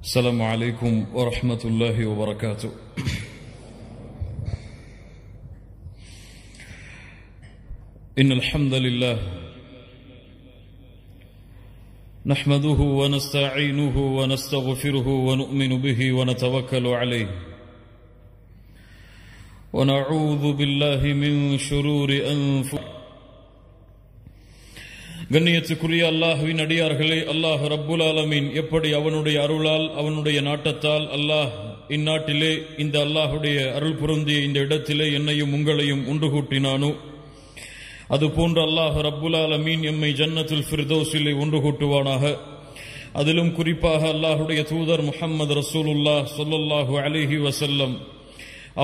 السلام عليكم ورحمة الله وبركاته. إن الحمد لله نحمده ونستعينه ونستغفره ونؤمن به ونتوكل عليه ونعوذ بالله من شرور أنفسنا. கண்ணியத்துக்குரிய அல்லாஹ்வின் அடியார்களே, அல்லாஹ் ரப்புல் ஆலமீன் எப்படி அவனுடைய அருளால் அவனுடைய நாட்டத்தால் அல்லாஹ் இந்நாட்டிலே இந்த அல்லாஹுடைய அருள் பொருந்திய இந்த இடத்திலே என்னையும் உங்களையும் ஒன்று கூட்டினானோ, அதுபோன்று அல்லாஹ் ரப்புல் ஆலமீன் எம்மை ஜன்னத்துல் ஃபிர்தௌஸிலே ஒன்று கூட்டுவானாக. அதிலும் குறிப்பாக அல்லாஹுடைய தூதர் முஹம்மது ரசூலுல்லாஹ் ஸல்லல்லாஹு அலைஹி வஸல்லம்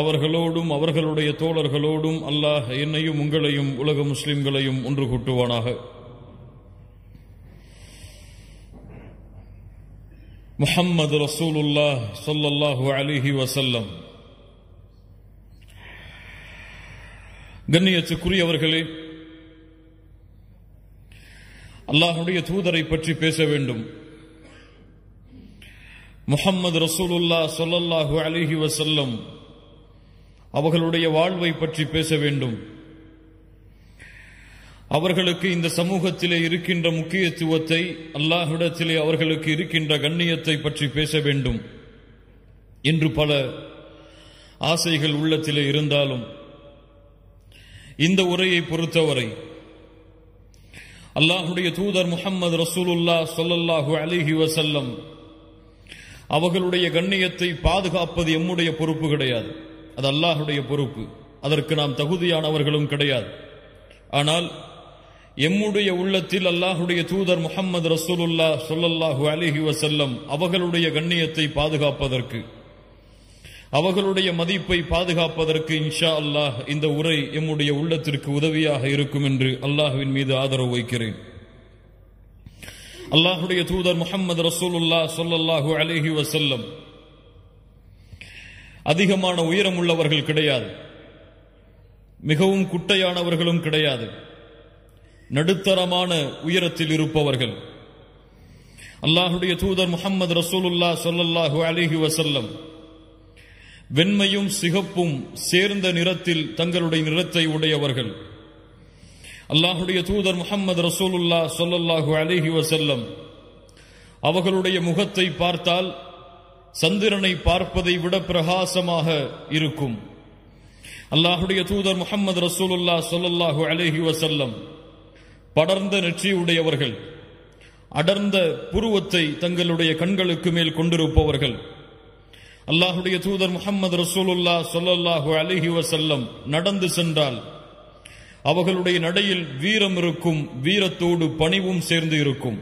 அவர்களோடும் அவர்களுடைய தோழர்களோடும் அல்லாஹ் என்னையும் உங்களையும் உலக முஸ்லிம்களையும் ஒன்று கூட்டுவானாக. முஹம்மது ரசூலுல்லாஹ் ஸல்லல்லாஹு அலைஹி வஸல்லம். கண்ணியத்துக்குரியவர்களே, அல்லாஹ்வுடைய தூதரை பற்றி பேச வேண்டும். முஹம்மது ரசூலுல்லாஹ் ஸல்லல்லாஹு அலைஹி வஸல்லம் அவர்களுடைய வாழ்வை பற்றி பேச வேண்டும். அவர்களுக்கு இந்த சமூகத்திலே இருக்கின்ற முக்கியத்துவத்தை, அல்லாஹ்விடத்திலே அவர்களுக்கு இருக்கின்ற கண்ணியத்தை பற்றி பேச வேண்டும் என்று பல ஆசைகள் உள்ளத்திலே இருந்தாலும், இந்த உரையை பொறுத்தவரை அல்லாஹ்வுடைய தூதர் முஹம்மது ரசூலுல்லாஹ் ஸல்லல்லாஹு அலைஹி வஸல்லம் அவர்களுடைய கண்ணியத்தை பாதுகாப்பது எம்முடைய பொறுப்பு கிடையாது, அது அல்லாஹ்வுடைய பொறுப்பு. அதற்கு நாம் தகுதியானவர்களும் கிடையாது. ஆனால் எம்முடைய உள்ளத்தில் அல்லாஹ்வுடைய தூதர் முஹம்மது ரசூலுல்லாஹ் ஸல்லல்லாஹு அலைஹி வஸல்லம் அவர்களுடைய கண்ணியத்தை பாதுகாப்பதற்கு, அவர்களுடைய மதிப்பை பாதுகாப்பதற்கு இன்ஷா அல்லாஹ் இந்த உரை எம்முடைய உள்ளத்திற்கு உதவியாக இருக்கும் என்று அல்லாஹ்வின் மீது ஆதரவு வைக்கிறேன். அல்லாஹ்வுடைய தூதர் முஹம்மது ரசூலுல்லாஹ் ஸல்லல்லாஹு அலைஹி வஸல்லம் அதிகமான உயரம் உள்ளவர்கள் கிடையாது, மிகவும் குட்டையானவர்களும் கிடையாது, நடுத்தரமான உயரத்தில் இருப்பவர்கள். அல்லாஹ்வுடைய தூதர் முஹம்மது ரசூலுல்லாஹ் ஸல்லல்லாஹு அலைஹி வஸல்லம் வெண்மையும் சிகப்பும் சேர்ந்த நிறத்தில் தங்களுடைய நிறத்தை உடையவர்கள். அல்லாஹ்வுடைய தூதர் முஹம்மது ரசூலுல்லாஹ் ஸல்லல்லாஹு அலைஹி வஸல்லம் அவர்களுடைய முகத்தை பார்த்தால் சந்திரனை பார்ப்பதை விட பிரகாசமாக இருக்கும். அல்லாஹ்வுடைய தூதர் முஹம்மது ரசூலுல்லாஹ் ஸல்லல்லாஹு அலைஹி வஸல்லம் படர்ந்த நெற்றி உடையவர்கள், அடர்ந்த புருவத்தை தங்களுடைய கண்களுக்கு மேல் கொண்டிருப்பவர்கள். அல்லாஹ்வுடைய தூதர் முஹம்மது ரசூலுல்லாஹ் ஸல்லல்லாஹு அலைஹி வஸல்லம் நடந்து சென்றால் அவர்களுடைய நடையில் வீரம் இருக்கும், வீரத்தோடு பணிவும் சேர்ந்து இருக்கும்.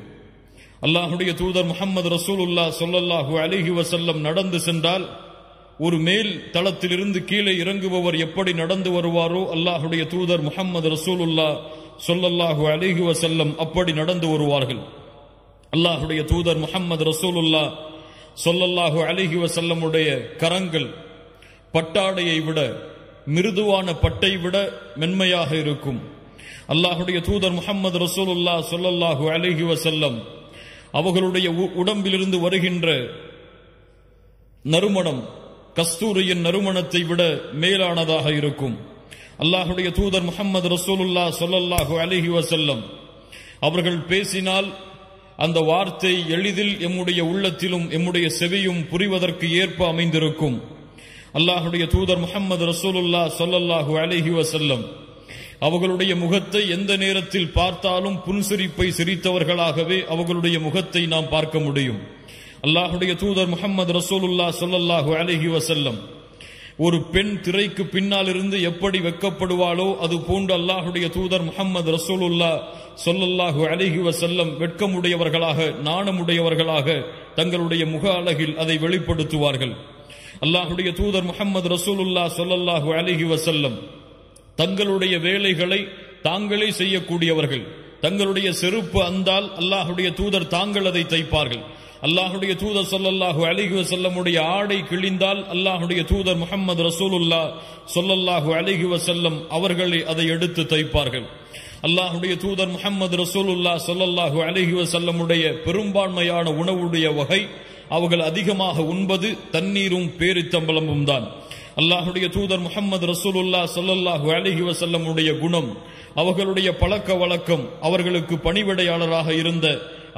அல்லாஹ்வுடைய தூதர் முஹம்மது ரசூலுல்லாஹ் ஸல்லல்லாஹு அலைஹி வஸல்லம் நடந்து சென்றால் ஒரு மேல் தளத்திலிருந்து கீழே இறங்குபவர் எப்படி நடந்து வருவாரோ, அல்லாஹ்வுடைய தூதர் முஹம்மது ரசூலுல்லாஹ் ஸல்லல்லாஹு அலைஹி வஸல்லம் அப்படி நடந்து வருவார்கள். அல்லாஹ்வுடைய தூதர் முஹம்மது ரசூலுல்லாஹ் ஸல்லல்லாஹு அலைஹி வஸல்லமுடைய கரங்கள் பட்டாடையை விட, மிருதுவான பட்டை விட மென்மையாக இருக்கும். அல்லாஹ்வுடைய தூதர் முஹம்மது ரசூலுல்லாஹ் ஸல்லல்லாஹு அலைஹி வஸல்லம் அவர்களுடைய உடம்பிலிருந்து வருகின்ற நறுமணம் கஸ்தூரியின் நறுமணத்தை விட மேலானதாக இருக்கும். அல்லாஹ்வுடைய தூதர் முஹம்மது ரசூலுல்லாஹ் ஸல்லல்லாஹு அலைஹி வஸல்லம் அவர்கள் பேசினால் அந்த வார்த்தை எளிதில் எம்முடைய உள்ளத்திலும் எம்முடைய செவியும் புரிவதற்கு ஏற்ப அமைந்திருக்கும். அல்லாஹ்வுடைய தூதர் முஹம்மது ரசூலுல்லாஹ் ஸல்லல்லாஹு அலைஹி வஸல்லம் அவர்களுடைய முகத்தை எந்த நேரத்தில் பார்த்தாலும் புன்சிரிப்பை சிரித்தவர்களாகவே அவர்களுடைய முகத்தை நாம் பார்க்க முடியும். அல்லாஹ்வுடைய தூதர் முஹம்மது ரசூலுல்லாஹ் ஸல்லல்லாஹு அலைஹி வஸல்லம் ஒரு பெண் திரைக்கு பின்னால் இருந்து எப்படி வெட்கப்படுவாளோ அது போன்று அல்லாஹ்வுடைய தூதர் முஹம்மது ரசூலுல்லாஹ் ஸல்லல்லாஹு அலைஹி வஸல்லம் வெட்கமுடையவர்களாக, நாணமுடையவர்களாக தங்களுடைய முக அழகில் அதை வெளிப்படுத்துவார்கள். அல்லாஹ்வுடைய தூதர் முஹம்மது ரசூலுல்லாஹ் ஸல்லல்லாஹு அலைஹி வஸல்லம் தங்களுடைய வேலைகளை தாங்களே செய்யக்கூடியவர்கள். தங்களுடைய செருப்பு அந்தால் அல்லாஹ்வுடைய தூதர் தாங்கள் அதை தைப்பார்கள். அல்லாஹ்வுடைய தூதர் ஸல்லல்லாஹு அலைஹி வஸல்லமுடைய ஆடை கிழிந்தால் அல்லாஹ்வுடைய தூதர் முஹம்மது ரசூலுல்லாஹ் ஸல்லல்லாஹு அலைஹி வஸல்லம் அவர்களே அதை எடுத்து தைப்பார்கள். அல்லாஹ்வுடைய தூதர் முஹம்மது ரசூலுல்லாஹ் ஸல்லல்லாஹு அலைஹி வஸல்லமுடைய பெரும்பான்மையான உணவுடைய வகை அவர்கள் அதிகமாக உண்பது தண்ணீரும் பேரித்தம்பலமும் தான். அல்லாஹுடைய தூதர் முஹம்மது ரசூலுல்லாஹ் ஸல்லல்லாஹு அலைஹி வஸல்லம் உடைய குணம், அவர்களுடைய பழக்க வழக்கம், அவர்களுக்கு பணிவிடையாளராக இருந்த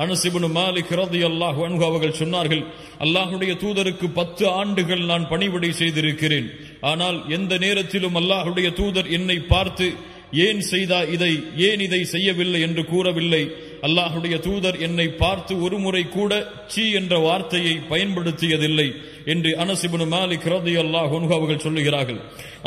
அனஸ் இப்னு மாலிக் ரலியல்லாஹு அன்ஹு அவர்கள் சொன்னார்கள், அல்லாஹுடைய தூதருக்கு 10 ஆண்டுகள் நான் பணிவிடை செய்திருக்கிறேன். ஆனால் எந்த நேரத்திலும் அல்லாஹுடைய தூதர் என்னை பார்த்து ஏன் இதை செய்யவில்லை என்று கூறவில்லை. அல்லாஹுடைய தூதர் என்னை பார்த்து ஒரு முறை கூட சீ என்ற வார்த்தையை பயன்படுத்தியதில்லை என்று அனஸ் இப்னு மாலிக் ரலியல்லாஹு அன்ஹு அவர்கள் சொல்லுகிறார்கள்.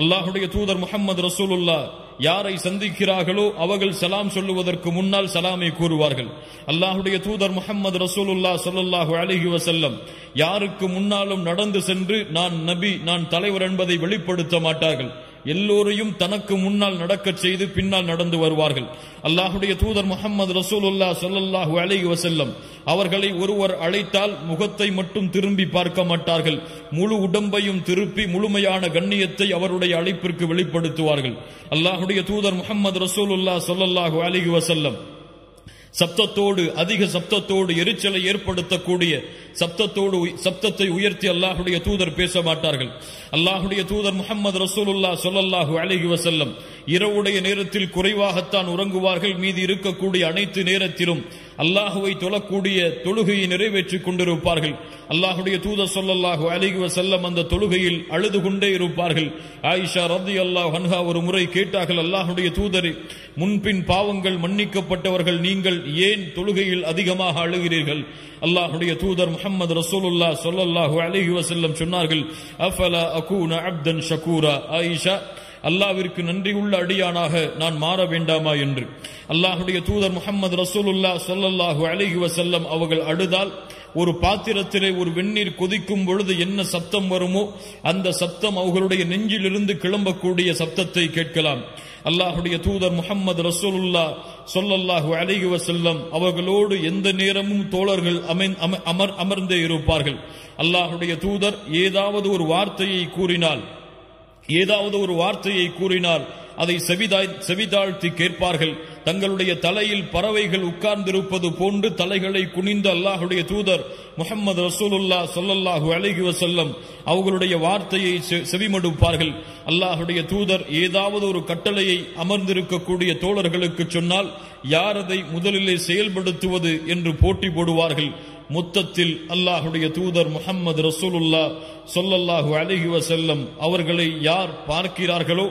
அல்லாஹுடைய தூதர் முஹம்மது ரசூலுல்லாஹ் யாரை சந்திக்கிறார்களோ அவர்கள் சலாம் சொல்லுவதற்கு முன்னால் சலாமை கூறுவார்கள். அல்லாஹுடைய தூதர் முஹம்மது ரசூலுல்லாஹ் ஸல்லல்லாஹு அலைஹி வஸல்லம் யாருக்கு முன்னாலும் நடந்து சென்று நான் நபி, நான் தலைவர் என்பதை வெளிப்படுத்த மாட்டார்கள். எல்லோரையும் தனக்கு முன்னால் நடக்கச் செய்து பின்னால் நடந்து வருவார்கள். அல்லாஹுடைய தூதர் முஹம்மது ரசூலுல்லாஹ் ஸல்லல்லாஹு அலைஹி வஸல்லம் அவர்களை ஒருவர் அழைத்தால் முகத்தை மட்டும் திரும்பி பார்க்க மாட்டார்கள், முழு உடம்பையும் திருப்பி முழுமையான கண்ணியத்தை அவருடைய அழைப்பிற்கு வெளிப்படுத்துவார்கள். அல்லாஹுடைய தூதர் முஹம்மது ரசூலுல்லாஹ் ஸல்லல்லாஹு அலைஹி வஸல்லம் சப்தத்தோடு, அதிக சப்தத்தோடு, எரிச்சலை ஏற்படுத்தக்கூடிய சப்தத்தை உயர்த்தி அல்லாஹுடைய தூதர் பேச மாட்டார்கள். அல்லாஹுடைய தூதர் முஹம்மது ரசூலுல்லாஹ் ஸல்லல்லாஹு அலைஹி வஸல்லம் இரவுடைய நேரத்தில் குறைவாகத்தான் உறங்குவார்கள். மீதி இருக்கக்கூடிய அனைத்து நேரத்திலும் அல்லாஹுவை தொழக்கூடிய தொழுகையை நிறைவேற்றிக் கொண்டிருப்பார்கள். அல்லாஹுடைய தூதர் ஸல்லல்லாஹு அலைஹி வஸல்லம் அந்த தொழுகையில் அழுது கொண்டே இருப்பார்கள். ஆயிஷா ரலியல்லாஹு அன்ஹா ஒரு முறை கேட்டார்கள், அல்லாஹுடைய தூதரே, முன்பின் பாவங்கள் மன்னிக்கப்பட்டவர்கள் நீங்கள் ஏன் தொழுகையில் அதிகமாக அழுகிறீர்கள்? அல்லாஹுடைய தூதர் முஹம்மது ரசூலுல்லாஹ் ஸல்லல்லாஹு அலைஹி வஸல்லம் சொன்னார்கள், அஃபலா அகூன அப்தன் ஷகூரா. ஆயிஷா, அல்லாஹ்விற்கு நன்றியுள்ள அடியானாக நான் மாற வேண்டாமா என்று. அல்லாஹுடைய தூதர் முஹம்மது ரசூலுல்லாஹ் ஸல்லல்லாஹு அலைஹி வஸல்லம் அவர்கள் அழுதால் ஒரு பாத்திரத்திலே ஒரு வெந்நீர் கொதிக்கும் பொழுது என்ன சப்தம் வருமோ அந்த சப்தம் அவர்களுடைய நெஞ்சிலிருந்து கிளம்பக்கூடிய சப்தத்தை கேட்கலாம். அல்லாஹுடைய தூதர் முஹம்மது ரசூலுல்லாஹ் ஸல்லல்லாஹு அலைஹி வஸல்லம் அவர்களோடு எந்த நேரமும் தோழர்கள் அமர்ந்தே இருப்பார்கள். அல்லாஹுடைய தூதர் ஏதாவது ஒரு வார்த்தையை கூறினால் அதை செவிதாழ்த்தி கேட்பார்கள். தங்களுடைய தலையில் பறவைகள் உட்கார்ந்திருப்பது போன்று தலைகளை குனிந்து அல்லாஹுடைய தூதர் முஹம்மது ரசூலுல்லாஹ் ஸல்லல்லாஹு அலைஹி வஸல்லம் அவர்களுடைய வார்த்தையை செவிமடுப்பார்கள். அல்லாஹுடைய தூதர் ஏதாவது ஒரு கட்டளையை அமர்ந்திருக்கக்கூடிய தோழர்களுக்கு சொன்னால் யார் அதை முதலிலே செயல்படுத்துவது என்று போட்டி போடுவார்கள். மொத்தத்தில் அல்லாஹுடைய தூதர் முஹம்மது ரசூலுல்லாஹ் ஸல்லல்லாஹு அலைஹி வஸல்லம் அவர்களை யார் பார்க்கிறார்களோ,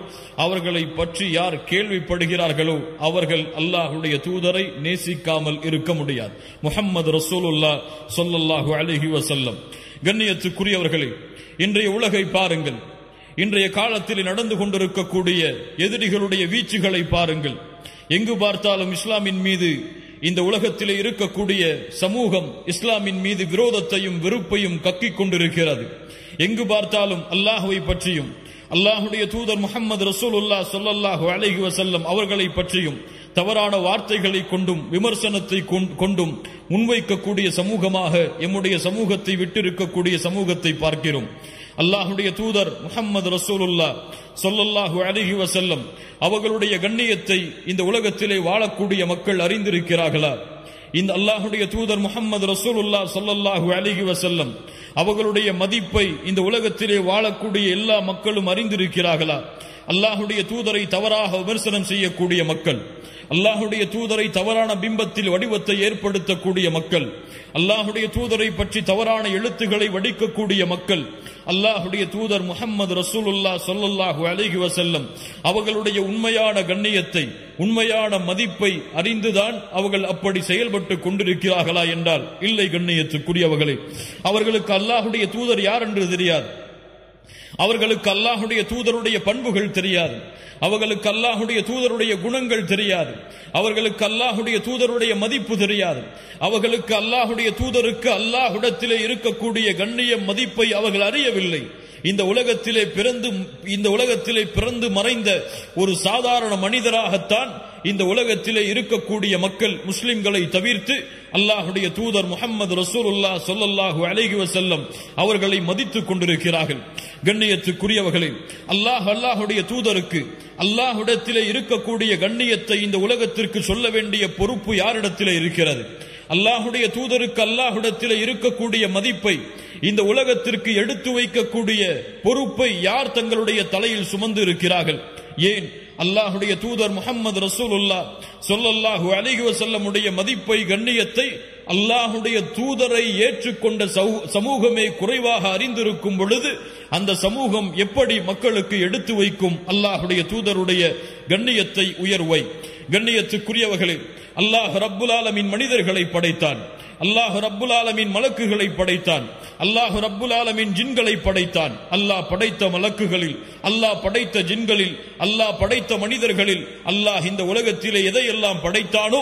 அவர்களை பற்றி யார் கேள்விப்படுகிறார்களோ அவர்கள் அல்லாஹுடைய தூதரை நேசிக்காமல் இருக்க முடியாது. முஹம்மது ரசூலுல்லாஹ் ஸல்லல்லாஹு அலைஹி வஸல்லம். கண்ணியத்துக்குரியவர்களே, இன்றைய உலகை பாருங்கள். இன்றைய காலத்தில் நடந்து கொண்டிருக்கக்கூடிய எதிரிகளுடைய வீச்சுகளை பாருங்கள். எங்கு பார்த்தாலும் இஸ்லாமின் மீது, இந்த உலகத்திலே இருக்கக்கூடிய சமூகம் இஸ்லாமின் மீது விரோதத்தையும் வெறுப்பையும் கக்கிக் கொண்டிருக்கிறது. எங்கு பார்த்தாலும் அல்லாஹுவை பற்றியும் அல்லாஹுடைய தூதர் முஹம்மது ரசூலுல்லாஹ் ஸல்லல்லாஹு அலைஹி வஸல்லம் அவர்களை பற்றியும் தவறான வார்த்தைகளை கொண்டும் விமர்சனத்தை கொண்டும் முன்வைக்கக்கூடிய சமூகமாக எம்முடைய சமூகத்தை விட்டிருக்கக்கூடிய சமூகத்தை பார்க்கிறோம். அல்லாஹுடைய தூதர் முஹம்மது ரசூலுல்லாஹ் ஸல்லல்லாஹு அலைஹி வஸல்லம் அவர்களுடைய கண்ணியத்தை இந்த உலகத்திலே வாழக்கூடிய மக்கள் அறிந்திருக்கிறார்களா? இந்த அல்லாஹுடைய தூதர் முஹம்மது ரசூலுல்லாஹ் ஸல்லல்லாஹு அலைஹி வஸல்லம் அவர்களுடைய மதிப்பை இந்த உலகத்திலே வாழக்கூடிய எல்லா மக்களும் அறிந்திருக்கிறார்களா? அல்லாஹுடைய தூதரை தவறாக விமர்சனம் செய்யக்கூடிய மக்கள், அல்லாஹுடைய தூதரை தவறான பிம்பத்தில் வடிவத்தை ஏற்படுத்தக்கூடிய மக்கள், அல்லாஹுடைய தூதரை பற்றி தவறான எழுத்துக்களை வடிக்கக்கூடிய மக்கள், அல்லாஹுடைய தூதர் முஹம்மது ரசூலுல்லாஹ் ஸல்லல்லாஹு அலைஹி வஸல்லம் அவர்களுடைய உண்மையான கண்ணியத்தை, உண்மையான மதிப்பை அறிந்துதான் அவர்கள் அப்படி செயல்பட்டு கொண்டிருக்கிறார்களா என்றால் இல்லை. கண்ணியத்துக்குரியவர்களே, அவர்களுக்கு அல்லாஹுடைய தூதர் யார் என்று தெரியாது. அவர்களுக்கு அல்லாஹுடைய தூதருடைய பண்புகள் தெரியாது. அவர்களுக்கு அல்லாஹுடைய தூதருடைய குணங்கள் தெரியாது. அவர்களுக்கு அல்லாஹுடைய தூதருடைய மதிப்பு தெரியாது. அவர்களுக்கு அல்லாஹுடைய தூதருக்கு அல்லாஹ்விடத்திலே இருக்கக்கூடிய கண்ணிய மதிப்பை அவர்கள் அறியவில்லை. இந்த உலகத்திலே பிறந்து மறைந்த ஒரு சாதாரண மனிதராகத்தான் இந்த உலகத்திலே இருக்கக்கூடிய மக்கள் முஸ்லிம்களை தவிர்த்து அல்லாஹுடைய தூதர் முஹம்மது ரசூலுல்லாஹ் ஸல்லல்லாஹு அலைஹி வஸல்லம் அவர்களை மதித்துக் கொண்டிருக்கிறார்கள். கண்ணியத்துக்குரியவர்களே, அல்லாஹுடைய தூதருக்கு அல்லாஹ்விடத்திலே இருக்கக்கூடிய கண்ணியத்தை இந்த உலகத்திற்கு சொல்ல வேண்டிய பொறுப்பு யாரிடத்திலே இருக்கிறது? அல்லாஹுடைய தூதருக்கு அல்லாஹ்விடத்தில் இருக்கக்கூடிய மதிப்பை இந்த உலகத்திற்கு எடுத்து வைக்கக்கூடிய பொறுப்பை யார் தங்களுடைய தலையில் சுமந்து இருக்கிறார்கள்? ஏன் அல்லாஹுடைய தூதர் முஹம்மது ரசூலுல்லாஹ் ஸல்லல்லாஹு அலைஹி வஸல்லம் உடைய மதிப்பை, கண்ணியத்தை அல்லாஹுடைய தூதரை ஏற்றுக்கொண்ட சமூகமே குறைவாக அறிந்திருக்கும் பொழுது அந்த சமூகம் எப்படி மக்களுக்கு எடுத்து வைக்கும் அல்லாஹுடைய தூதருடைய கண்ணியத்தை, உயர்வை? கண்ணியத்துக்குரியவர்களே, அல்லாஹ் ரப்புல் ஆலமீன் மனிதர்களை படைத்தான், அல்லாஹ் ரப்புல் ஆலமீன் மலக்குகளை படைத்தான், அல்லாஹ் ரப்புல் ஆலமீன் ஜின்களை படைத்தான். அல்லாஹ் படைத்த மலக்குகளில், அல்லாஹ் படைத்த ஜின்களில், அல்லாஹ் படைத்த மனிதர்களில் அல்லாஹ் இந்த உலகத்திலே எதையெல்லாம் படைத்தானோ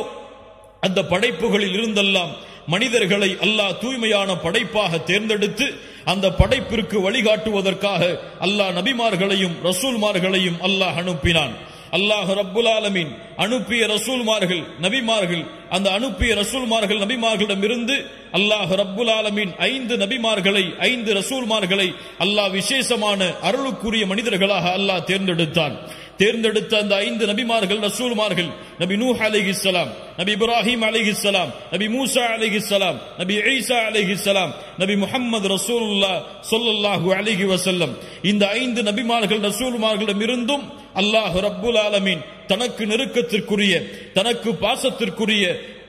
அந்த படைப்புகளில் இருந்தெல்லாம் மனிதர்களை அல்லாஹ் தூய்மையான படைப்பாக தேர்ந்தெடுத்து அந்த படைப்பிற்கு வழிகாட்டுவதற்காக அல்லாஹ் நபிமார்களையும் ரசூல்மார்களையும் அல்லாஹ் அனுப்பினான். அல்லாஹ் ரப்புல் ஆலமீன் அனுப்பிய ரசூல்மார்கள், நபிமார்கள், அந்த அனுப்பிய ரசூல்மார்கள் நபிமார்களிடமிருந்து அல்லாஹ் ரப்புல் ஆலமீன் 5 நபிமார்களை, 5 ரசூல்மார்களை அல்லாஹ் விசேஷமான அருளுக்குரிய மனிதர்களாக அல்லாஹ் தேர்ந்தெடுத்தான். தேர்ந்தெடுத்த அந்த 5 நபிமார்கள், ரசூல்மார்கள், நபி நூஹ் அலைஹிஸ்ஸலாம், நபி இப்ராஹிம் அலைஹிஸ்ஸலாம், நபி மூசா அலைஹிஸ்ஸலாம், நபி ஈசா அலைஹிஸ்ஸலாம், நபி முஹம்மது ரசூலுல்லாஹ் ஸல்லல்லாஹு அலைஹி வஸல்லம். இந்த 5 நபிமார்கள் ரசூல்மார்களிடமிருந்தும் அல்லாஹ் ரப்புல் ஆலமீன் தனக்கு நெருக்கத்திற்குரிய, தனக்கு பாசத்திற்குரிய,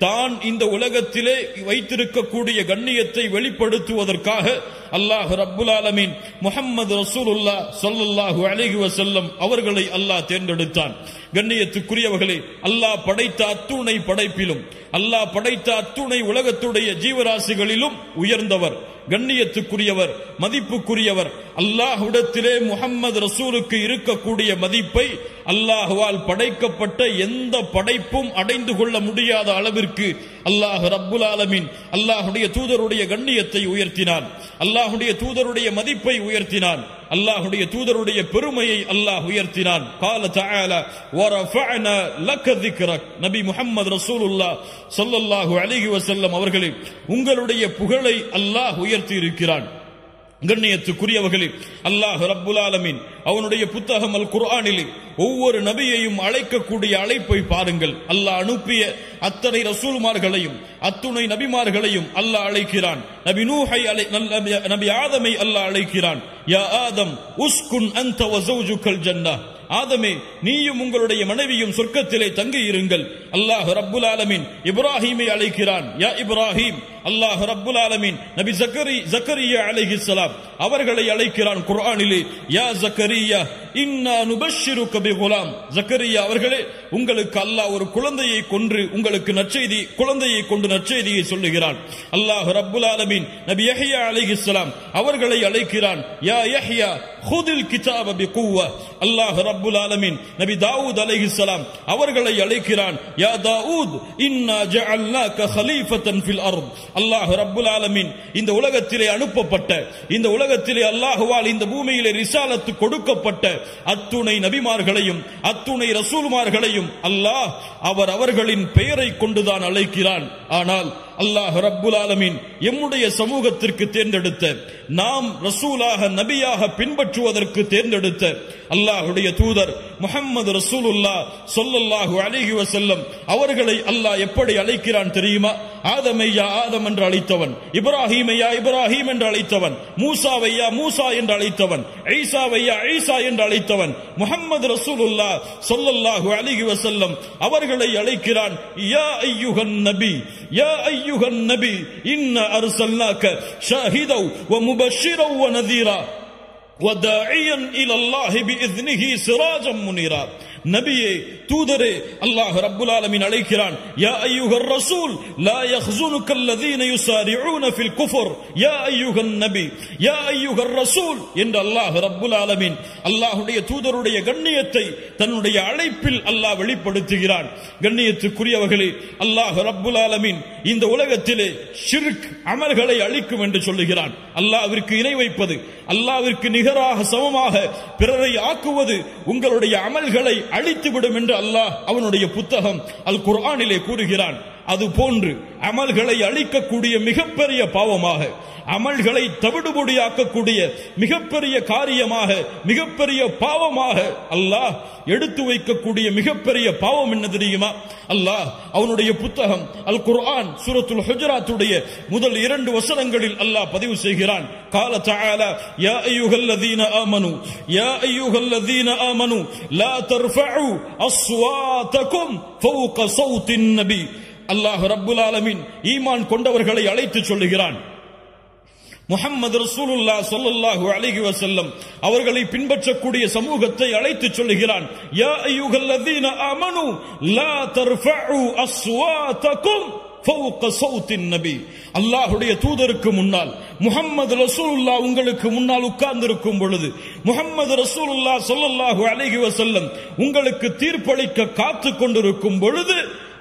தான் இந்த உலகத்திலே வைத்திருக்கக்கூடிய கண்ணியத்தை வெளிப்படுத்துவதற்காக அல்லாஹ் ரப்புல் ஆலமீன் முஹம்மது ரசூலுல்லாஹ் ஸல்லல்லாஹு அலைஹி வஸல்லம் அவர்களை அல்லாஹ் தேர்ந்தெடுத்தான். கண்ணியத்துக்குரியவர்களே, அல்லாஹ் படைத்த அத்துணை படைப்பிலும், அல்லாஹ் படைத்த அத்துணை உலகத்துடைய ஜீவராசிகளிலும் உயர்ந்தவர், கண்ணியத்துக்குரியவர், மதிப்புக்குரியவர். அல்லாஹ்விடத்திலே முஹம்மது ரசூலுக்கு இருக்கக்கூடிய மதிப்பை அல்லாஹ்வால் படைக்கப்பட்ட எந்த படைப்பும் அடைந்து கொள்ள முடியாத அளவிற்கு அல்லாஹ் ரப்புல் ஆலமீன் அல்லாஹுடைய தூதருடைய கண்ணியத்தை உயர்த்தினான், அல்லாஹுடைய தூதருடைய மதிப்பை உயர்த்தினான், அல்லாஹுடைய தூதருடைய பெருமையை அல்லாஹ் உயர்த்தினான். قال تعالى ورفعنا لك ذكرك. நபி முஹம்மது ரசூலுல்லாஹ் ஸல்லல்லாஹு அலைஹி வஸல்லம் அவர்களே, உங்களுடைய புகழை அல்லாஹ் உயர்த்தி இருக்கிறான். கண்ணியத்துக்குரியவர்களே, அல்லாஹ் ரப்புல் ஆலமீன் அவனுடைய புத்தகம் அல் குர்ஆனிலே ஒவ்வொரு நபியையும் அழைக்கக்கூடிய அழைப்பை பாருங்கள். அல்லாஹ் அனுப்பிய அத்தனை ரசூல்மார்களையும் அத்துணை நபிமார்களையும் அல்லாஹ் அழைக்கிறான். நபி நூஹை, நபி ஆதமை அல்லாஹ் அழைக்கிறான். யா ஆதம் உஸ்குன் அன்த வ ஸௌஜுகல் ஜன்னah. ஆதமே, நீயும் உங்களுடைய மனைவியும் சொர்க்கத்திலே தங்கி இருங்கள். அல்லாஹ் ரப்புல் ஆலமீன் இப்ராஹீமை அழைக்கிறான். யா இப்ராஹீம். அல்லாஹ் ரப்புல் ஆலமீன் நபி ஜக்கரியா அலைஹிஸ்ஸலாம் அவர்களை அழைக்கிறான் குர்ஆனிலே. யா ஜக்கரியா இன்னா நுபஷ்ஷிருக பிகுலாம். ஜக்கரியா அவர்களே, உங்களுக்கு அல்லாஹ் ஒரு குழந்தையை கொன்று உங்களுக்கு நற்செய்தி, குழந்தையை கொண்டு நற்செய்தியை சொல்லுகிறான். அல்லாஹ் ரப்புல் ஆலமீன் நபி யஹ்யா அலைஹிஸ்ஸலாம் அவர்களை அழைக்கிறான். யா யஹ்யா ஹுதில் கிதாப பிகுவா. அல்லாஹ் ரப்புல் ஆலமீன் நபி தாவூத் அலைஹிஸ்ஸலாம் அவர்களை அழைக்கிறான். யா தாவூத் இன்னா ஜஅல்னாக கலீஃபத்தன் ஃபில் அர்த். அல்லாஹ் ரப்புல் ஆலமீன் இந்த உலகத்திலே அனுப்பப்பட்ட, இந்த உலகத்திலே அல்லாஹ்வால் இந்த பூமியிலே ரிசாலத்து கொடுக்கப்பட்ட அத்துணை நபிமார்களையும் அத்துணை ரசூல்மார்களையும் அல்லாஹ் அவர்களின் பெயரை கொண்டுதான் அழைக்கிறான். ஆனால் அல்லாஹ் ரப்புல் ஆலமீன் எம்முடைய சமூகத்திற்கு தேர்ந்தெடுத்த, நாம் ரசூலாக நபியாக பின்பற்றுவதற்கு தேர்ந்தெடுத்த அல்லாஹுடைய தூதர் முஹம்மது ரசூலுல்லாஹ் ஸல்லல்லாஹு அலைஹி வஸல்லம் அவர்களை அல்லாஹ் எப்படி அழைக்கிறான் தெரியுமா? ஆதமை யா ஆதம் என்று அழைத்தவன், இப்ராஹீமை யா இப்ராஹீம் என்று அழைத்தவன், மூசாவை யா மூசா என்று அழைத்தவன், ஈசாவை யா ஈசா என்று அழைத்தவன் முஹம்மது ரசூலுல்லாஹ் ஸல்லல்லாஹு அலைஹி வஸல்லம் அவர்களை அழைக்கிறான். யா அய்யுஹன் நபி, யா அய்யுஹன் நபி இன்னா அர்சல்னாக ஷாஹிதன் வ முபஷ்ஷிரன் வ நதீரா وَدَاعِيًا إِلَى اللَّهِ بِإِذْنِهِ سِرَاجًا مُنِيرًا. நபியே, தூதரே, அல்லாஹ் ரப்புல் ஆலமீன் அழைக்கிறான். யா அய்யுஹர் ரசூல் லா யஹ்ஸுனுக அல்லதீன யுஸாரிஊன ஃபில் குஃப்ர் யா அய்யுஹன் நபி, யா அய்யுஹர் ரசூல் என்று அல்லாஹ் ரப்புல் ஆலமீன் அல்லாஹ்வுடைய தூதருடைய கண்ணியத்தை தன்னுடைய அழைப்பில் அல்லாஹ் வெளிப்படுத்துகிறான். கண்ணியத்துக்குரியவர்களே, அல்லாஹ் ரப்புல் ஆலமீன் இந்த உலகத்திலே ஷிர்க் அமல்களை அழிக்கும் என்று சொல்லுகிறான். அல்லாஹ்விற்கு இணை வைப்பது, அல்லாஹ்விற்கு நிகராக சமமாக பிறரை ஆக்குவது உங்களுடைய அமல்களை அழித்துவிடும் என்று அல்லாஹ் அவனுடைய புத்தகம் அல் குர்ஆனிலே கூறுகிறான். அது போன்று அமல்களை அழிக்கக்கூடிய மிகப்பெரிய பாவமாக, அமல்களை தவிடுபொடியாக்கக்கூடிய மிகப்பெரிய காரியமாக, மிகப்பெரிய பாவமாக அல்லாஹ் எடுத்து வைக்கக்கூடிய மிகப்பெரிய பாவம் என்ன தெரியுமா? அல்லாஹ் அவனுடைய புத்தகம் அல் குர்ஆன் சூரத்துல் ஹுஜராத்துடைய முதல் 2 வசனங்களில் அல்லாஹ் பதிவு செய்கிறான். قال تعالى يا ايها الذين امنوا يا ايها الذين امنوا لا ترفعوا اصواتكم فوق صوت النبي. அல்லாஹ் ரப்புல் ஆலமீன் ஈமான் கொண்டவர்களை அழைத்து சொல்லுகிறான். முஹம்மது ரசூலுல்லாஹ் ஸல்லல்லாஹு அலைஹி வஸல்லம் அவர்களை பின்பற்றக்கூடிய சமூகத்தை அழைத்து சொல்லுகிறான். யா அய்யுஹல்லதீன ஆமனு லா தர்ஃபஉ அஸ்வாதகும் ஃபௌக ஸௌத்தின் நபி. அல்லாஹ்வுடைய தூதருக்கு முன்னால் முஹம்மது ரசூலுல்லாஹ் உங்களுக்கு முன்னால் உட்கார்ந்திருக்கும் பொழுது, முஹம்மது ரசூலுல்லாஹ் ஸல்லல்லாஹு அலைஹி வஸல்லம் உங்களுக்கு தீர்ப்பளிக்க காத்து கொண்டிருக்கும் பொழுது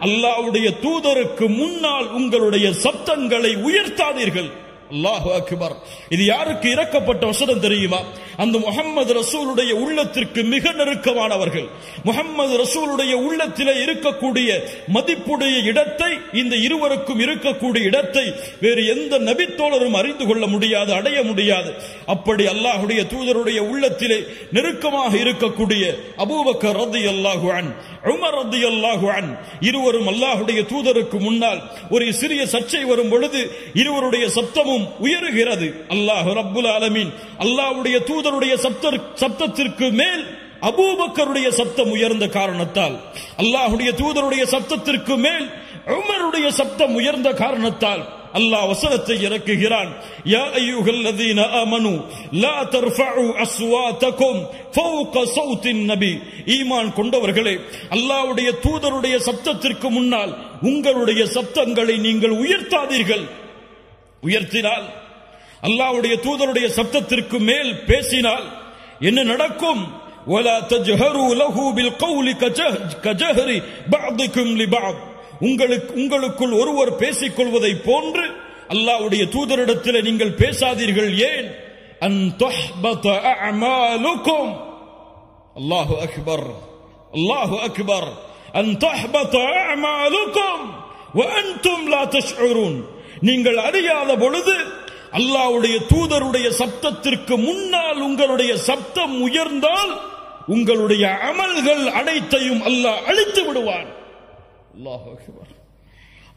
அல்லாஹ்வுடைய தூதருக்கு முன்னால் உங்களுடைய சப்தங்களை உயர்த்தாதீர்கள். அல்லாஹு அக்பர். இது யாருக்கு இறக்கப்பட்ட வசனம் தெரியுமா? அந்த முஹம்மது ரசூலுடைய உள்ளத்திற்கு மிக நெருக்கமானவர்கள். முஹம்மது ரசூலுடைய உள்ளத்திலே இருக்கக்கூடிய மதிப்புடைய இடத்தை, இந்த இருவருக்கும் இருக்கக்கூடிய இடத்தை வேறு எந்த நபித்தோழரும் அறிந்து கொள்ள முடியாது, அடைய முடியாது. அப்படி அல்லாஹ்வுடைய தூதருடைய உள்ளத்திலே நெருக்கமாக இருக்கக்கூடிய அபூபக்கர் ரலியல்லாஹு அன்ஹு, உமர் ரலியல்லாஹு அன்ஹு இருவரும் அல்லாஹ்வுடைய தூதருக்கு முன்னால் ஒரு சிறிய சர்ச்சை வரும் பொழுது இருவருடைய சப்தமும் உயருகிறது. அல்லாஹ் ரப்புல் ஆலமீன் அல்லாஹ்வுடைய தூதருடைய சப்தத்திற்கு மேல் அபூபக்கருடைய சப்தம் உயர்ந்த காரணத்தால், அல்லாஹ்வுடைய தூதருடைய சப்தத்திற்கு மேல் உமருடைய சப்தம் உயர்ந்த காரணத்தால் அல்லாஹ் வசனத்தை இறக்குகிறான். யா அய்யுஹல்லதீன ஆமனு லா தர்ஃபஉ அஸ்வாதகும் ஃபௌக ஸௌத்தின் நபி. ஈமான் கொண்டவர்களே, அல்லாஹ்வுடைய தூதருடைய சப்தத்திற்கு முன்னால் உங்களுடைய சப்தங்களை நீங்கள் உயர்த்தாதீர்கள். உயர்த்தினால், அல்லாஹ்வுடைய தூதருடைய சப்தத்திற்கு மேல் பேசினால் என்ன நடக்கும்? வலா தஜ்ஹரு லஹு பில் கௌலி கஜஹரி பஅதுக்கும் லிபஅத். உங்களுக்குள் ஒருவர் பேசிக் கொள்வதை போன்று அல்லாஹ்வுடைய தூதரிடத்தில் நீங்கள் பேசாதீர்கள். ஏன்? அன் தஹ்பத அஅமாலுக்கும். அல்லாஹு அக்பர், அல்லாஹு அக்பர். அன் தஹ்பத அஅமாலுக்கும் வ அன்தும் லா தஷ்உரூன். நீங்கள் அறியாத பொழுது அல்லாஹ்வுடைய தூதருடைய சப்தத்திற்கு முன்னால் உங்களுடைய சப்தம் உயர்ந்தால் உங்களுடைய அமல்கள் அனைத்தையும் அல்லாஹ் அழித்து விடுவான். அல்லாஹு அக்பர்,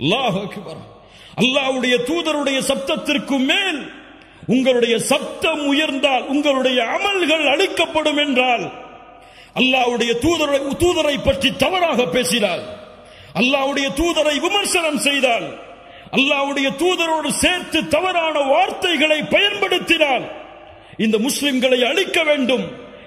அல்லாஹு அக்பர். அல்லாஹ்வுடைய தூதருடைய சப்தத்திற்கு மேல் உங்களுடைய சப்தம் உயர்ந்தால் உங்களுடைய அமல்கள் அழிக்கப்படும் என்றால், அல்லாஹ்வுடைய தூதரை பற்றி தவறாக பேசினால், அல்லாஹ்வுடைய தூதரை விமர்சனம் செய்தால், அல்லாஹ்வுடைய தூதரோடு சேர்த்து தவறான வார்த்தைகளை பயன்படுத்தினால், இந்த முஸ்லிம்களை அழிக்க வேண்டும்,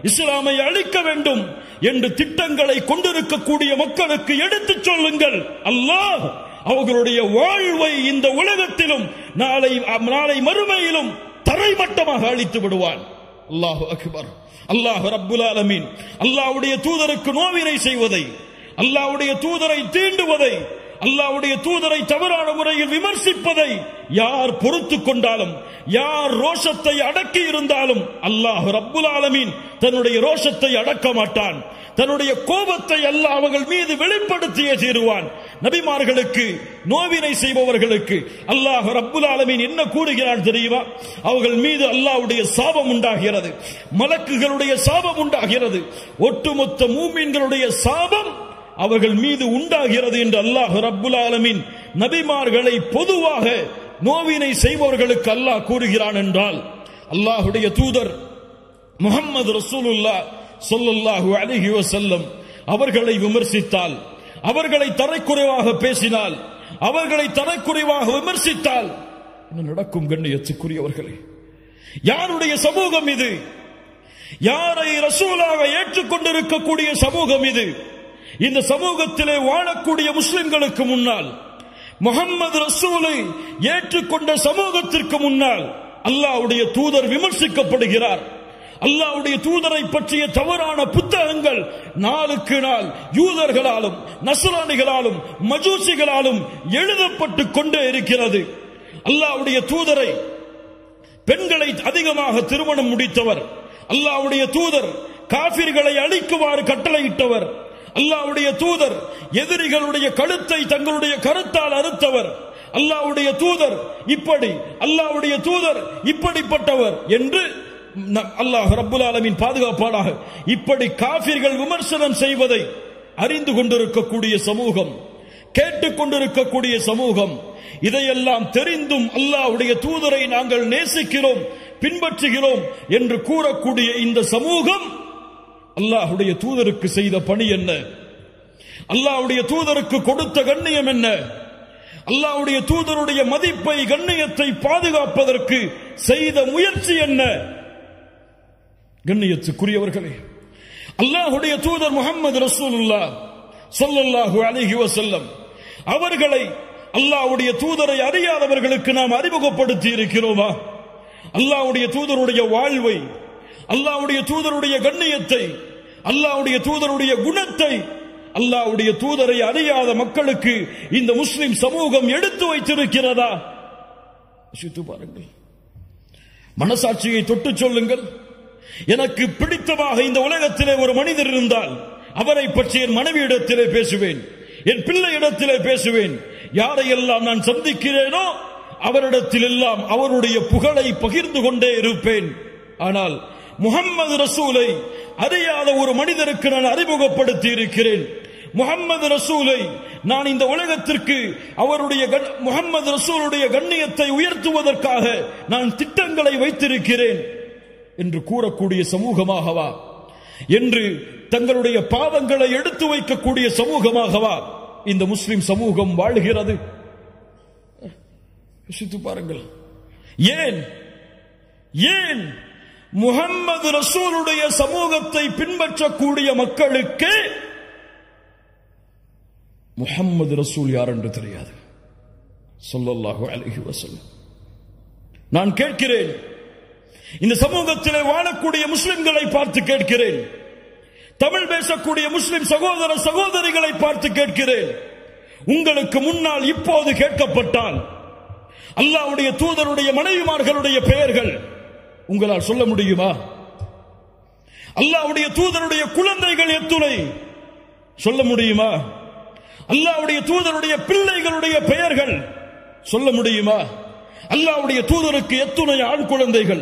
இஸ்லாமை அழிக்க வேண்டும் என்று திட்டங்களை கொண்டிருக்கக்கூடிய மக்களுக்கு எடுத்துச் சொல்லுங்கள். அல்லாஹ் அவர்களுடைய வாழ்வை இந்த உலகத்திலும் நாளை மறுமையிலும் தரைமட்டமாக அழித்து விடுவான். அல்லாஹு அக்பர். அல்லாஹ் ரப்புல் ஆலமீன் அல்லாஹ்வுடைய தூதருக்கு நோவினை செய்வதை, அல்லாஹ்வுடைய தூதரை தீண்டுவதை, அல்லாஹ்வுடைய தூதரை தவறான முறையில் விமர்சிப்பதை யார் பொறுத்துக் கொண்டாலும், யார் ரோஷத்தை அடக்கி இருந்தாலும் அல்லாஹ் ரப்புல் ஆலமீன் தன்னுடைய ரோஷத்தை அடக்க மாட்டான். தன்னுடைய கோபத்தை அல்லாஹ் அவர்கள் மீது வெளிப்படுத்தியே தீருவான். நபிமார்களுக்கு நோவினை செய்பவர்களுக்கு அல்லாஹ் ரப்புல் ஆலமீன் என்ன கூறுகிறான் தெரியுமா? அவர்கள் மீது அல்லாஹ்வுடைய சாபம் உண்டாகிறது, மலக்குகளுடைய சாபம் உண்டாகிறது, ஒட்டுமொத்த மூமின்களுடைய சாபம் அவர்கள் மீது உண்டாகிறது என்று அல்லாஹ் ரப்புல் ஆலமீன் நபிமார்களை பொதுவாக நோவினை செய்பவர்களுக்கு அல்லாஹ் கூறுகிறான் என்றால், அல்லாஹ்வுடைய தூதர் முஹம்மது ரசூலுல்லாஹ் ஸல்லல்லாஹு அலைஹி வஸல்லம் அவர்களை விமர்சித்தால், அவர்களை தரைக்குறைவாக பேசினால், அவர்களை தரைக்குறைவாக விமர்சித்தால் என்ன நடக்கும்? கண்ணியத்துக்குரியவர்களே, யாருடைய சமூகம் இது? யாரை ரசூலாக ஏற்றுக்கொண்டிருக்கக்கூடிய சமூகம் இது? இந்த சமூகத்திலே வாழக்கூடிய முஸ்லிம்களுக்கு முன்னால், முஹம்மது ரசூலை ஏற்றுக்கொண்ட சமூகத்திற்கு முன்னால் அல்லாஹ்வுடைய தூதர் விமர்சிக்கப்படுகிறார். அல்லாஹ்வுடைய தூதரை பற்றிய தவறான புத்தகங்கள் நாளுக்கு நாள் யூதர்களாலும் நஸ்ரானிகளாலும் மஜூசிகளாலும் எழுதப்பட்டு கொண்டே இருக்கிறது. அல்லாஹ்வுடைய தூதரை பெண்களை அதிகமாக திருமணம் முடித்தவர், அல்லாஹ்வுடைய தூதர் காஃபிர்களை அழிக்குமாறு கட்டளையிட்டவர், அல்லாஹ்வுடைய தூதர் எதிரிகளுடைய கழுத்தை தங்களுடைய கருத்தால் அறுத்தவர், அல்லாஹ்வுடைய தூதர் இப்படி, அல்லாஹ்வுடைய தூதர் இப்படிப்பட்டவர் என்று அல்லாஹ் ரப்புல் ஆலமீன் பாதுகாப்பானாக. இப்படி காஃபிர்கள் விமர்சனம் செய்வதை அறிந்து கொண்டிருக்கக்கூடிய சமூகம், கேட்டுக்கொண்டிருக்கக்கூடிய சமூகம், இதையெல்லாம் தெரிந்தும் அல்லாஹ்வுடைய தூதரை நாங்கள் நேசிக்கிறோம், பின்பற்றுகிறோம் என்று கூறக்கூடிய இந்த சமூகம் அல்லாஹ்வுடைய தூதருக்கு செய்த பணி என்ன? அல்லாஹ்வுடைய தூதருக்கு கொடுத்த கண்ணியம் என்ன? அல்லாஹ்வுடைய தூதருடைய மதிப்பை, கண்ணியத்தை பாதுகாப்பதற்கு செய்த முயற்சி என்ன? கண்ணியத்துக்குரியவர்களே, அல்லாஹ்வுடைய தூதர் முஹம்மது ரசூலுல்லாஹ் ஸல்லல்லாஹு அலைஹி வஸல்லம் அவர்களை, அல்லாஹ்வுடைய தூதரை அறியாதவர்களுக்கு நாம் அறிமுகப்படுத்தி இருக்கிறோமா? அல்லாஹ்வுடைய தூதருடைய வாழ்வை, அல்லாஹ்வுடைய தூதருடைய கண்ணியத்தை, அல்லாஹ்வுடைய தூதருடைய குணத்தை, அல்லாஹ்வுடைய தூதரை அறியாத மக்களுக்கு இந்த முஸ்லிம் சமூகம் எடுத்து வைத்திருக்கிறதா? யோசித்து பாருங்கள். மனசாட்சியை தொட்டு சொல்லுங்கள். எனக்கு பிடித்தமாக இந்த உலகத்திலே ஒரு மனிதர் இருந்தால் அவரை பற்றி என் மனைவியிடத்திலே பேசுவேன், என் பிள்ளையிடத்திலே பேசுவேன். யாரையெல்லாம் நான் சந்திக்கிறேனோ அவரிடத்தில் எல்லாம் அவருடைய புகழை பகிர்ந்து கொண்டே இருப்பேன். ஆனால் முஹம்மது ரசூலை அறியாத ஒரு மனிதருக்கு நான் அறிமுகப்படுத்தி இருக்கிறேன். முஹம்மது ரசூலை நான் இந்த உலகத்திற்கு அவருடைய முஹம்மது ரசூலுடைய கண்ணியத்தை உயர்த்துவதற்காக நான் திட்டங்களை வைத்திருக்கிறேன் என்று கூறக்கூடிய சமூகமாகவா, என்று தங்களுடைய பாவங்களை எடுத்து வைக்கக்கூடிய சமூகமாகவா இந்த முஸ்லிம் சமூகம் வாழ்கிறது? யோசித்து பாருங்கள். ஏன் ஏன் முஹம்மது ரசூலுடைய சமூகத்தை பின்பற்றக்கூடிய மக்களுக்கு முஹம்மது ரசூல் யார் என்று தெரியாது? ஸல்லல்லாஹு அலைஹி வஸல்லம். நான் கேட்கிறேன், இந்த சமூகத்திலே வாழக்கூடிய முஸ்லிம்களை பார்த்து கேட்கிறேன், தமிழ் பேசக்கூடிய முஸ்லிம் சகோதர சகோதரிகளை பார்த்து கேட்கிறேன், உங்களுக்கு முன்னால் இப்போது கேட்கப்பட்டால் அல்லாஹ்வுடைய தூதருடைய மனைவிமார்களுடைய பெயர்கள் உங்களால் சொல்ல முடியுமா? அல்லாஹ்வுடைய தூதருடைய குழந்தைகள் எத்துணை சொல்ல முடியுமா? அல்லாஹ்வுடைய தூதருடைய பிள்ளைகளுடைய பெயர்கள் சொல்ல முடியுமா? அல்லாஹ்வுடைய தூதருக்கு எத்துணை ஆண் குழந்தைகள்,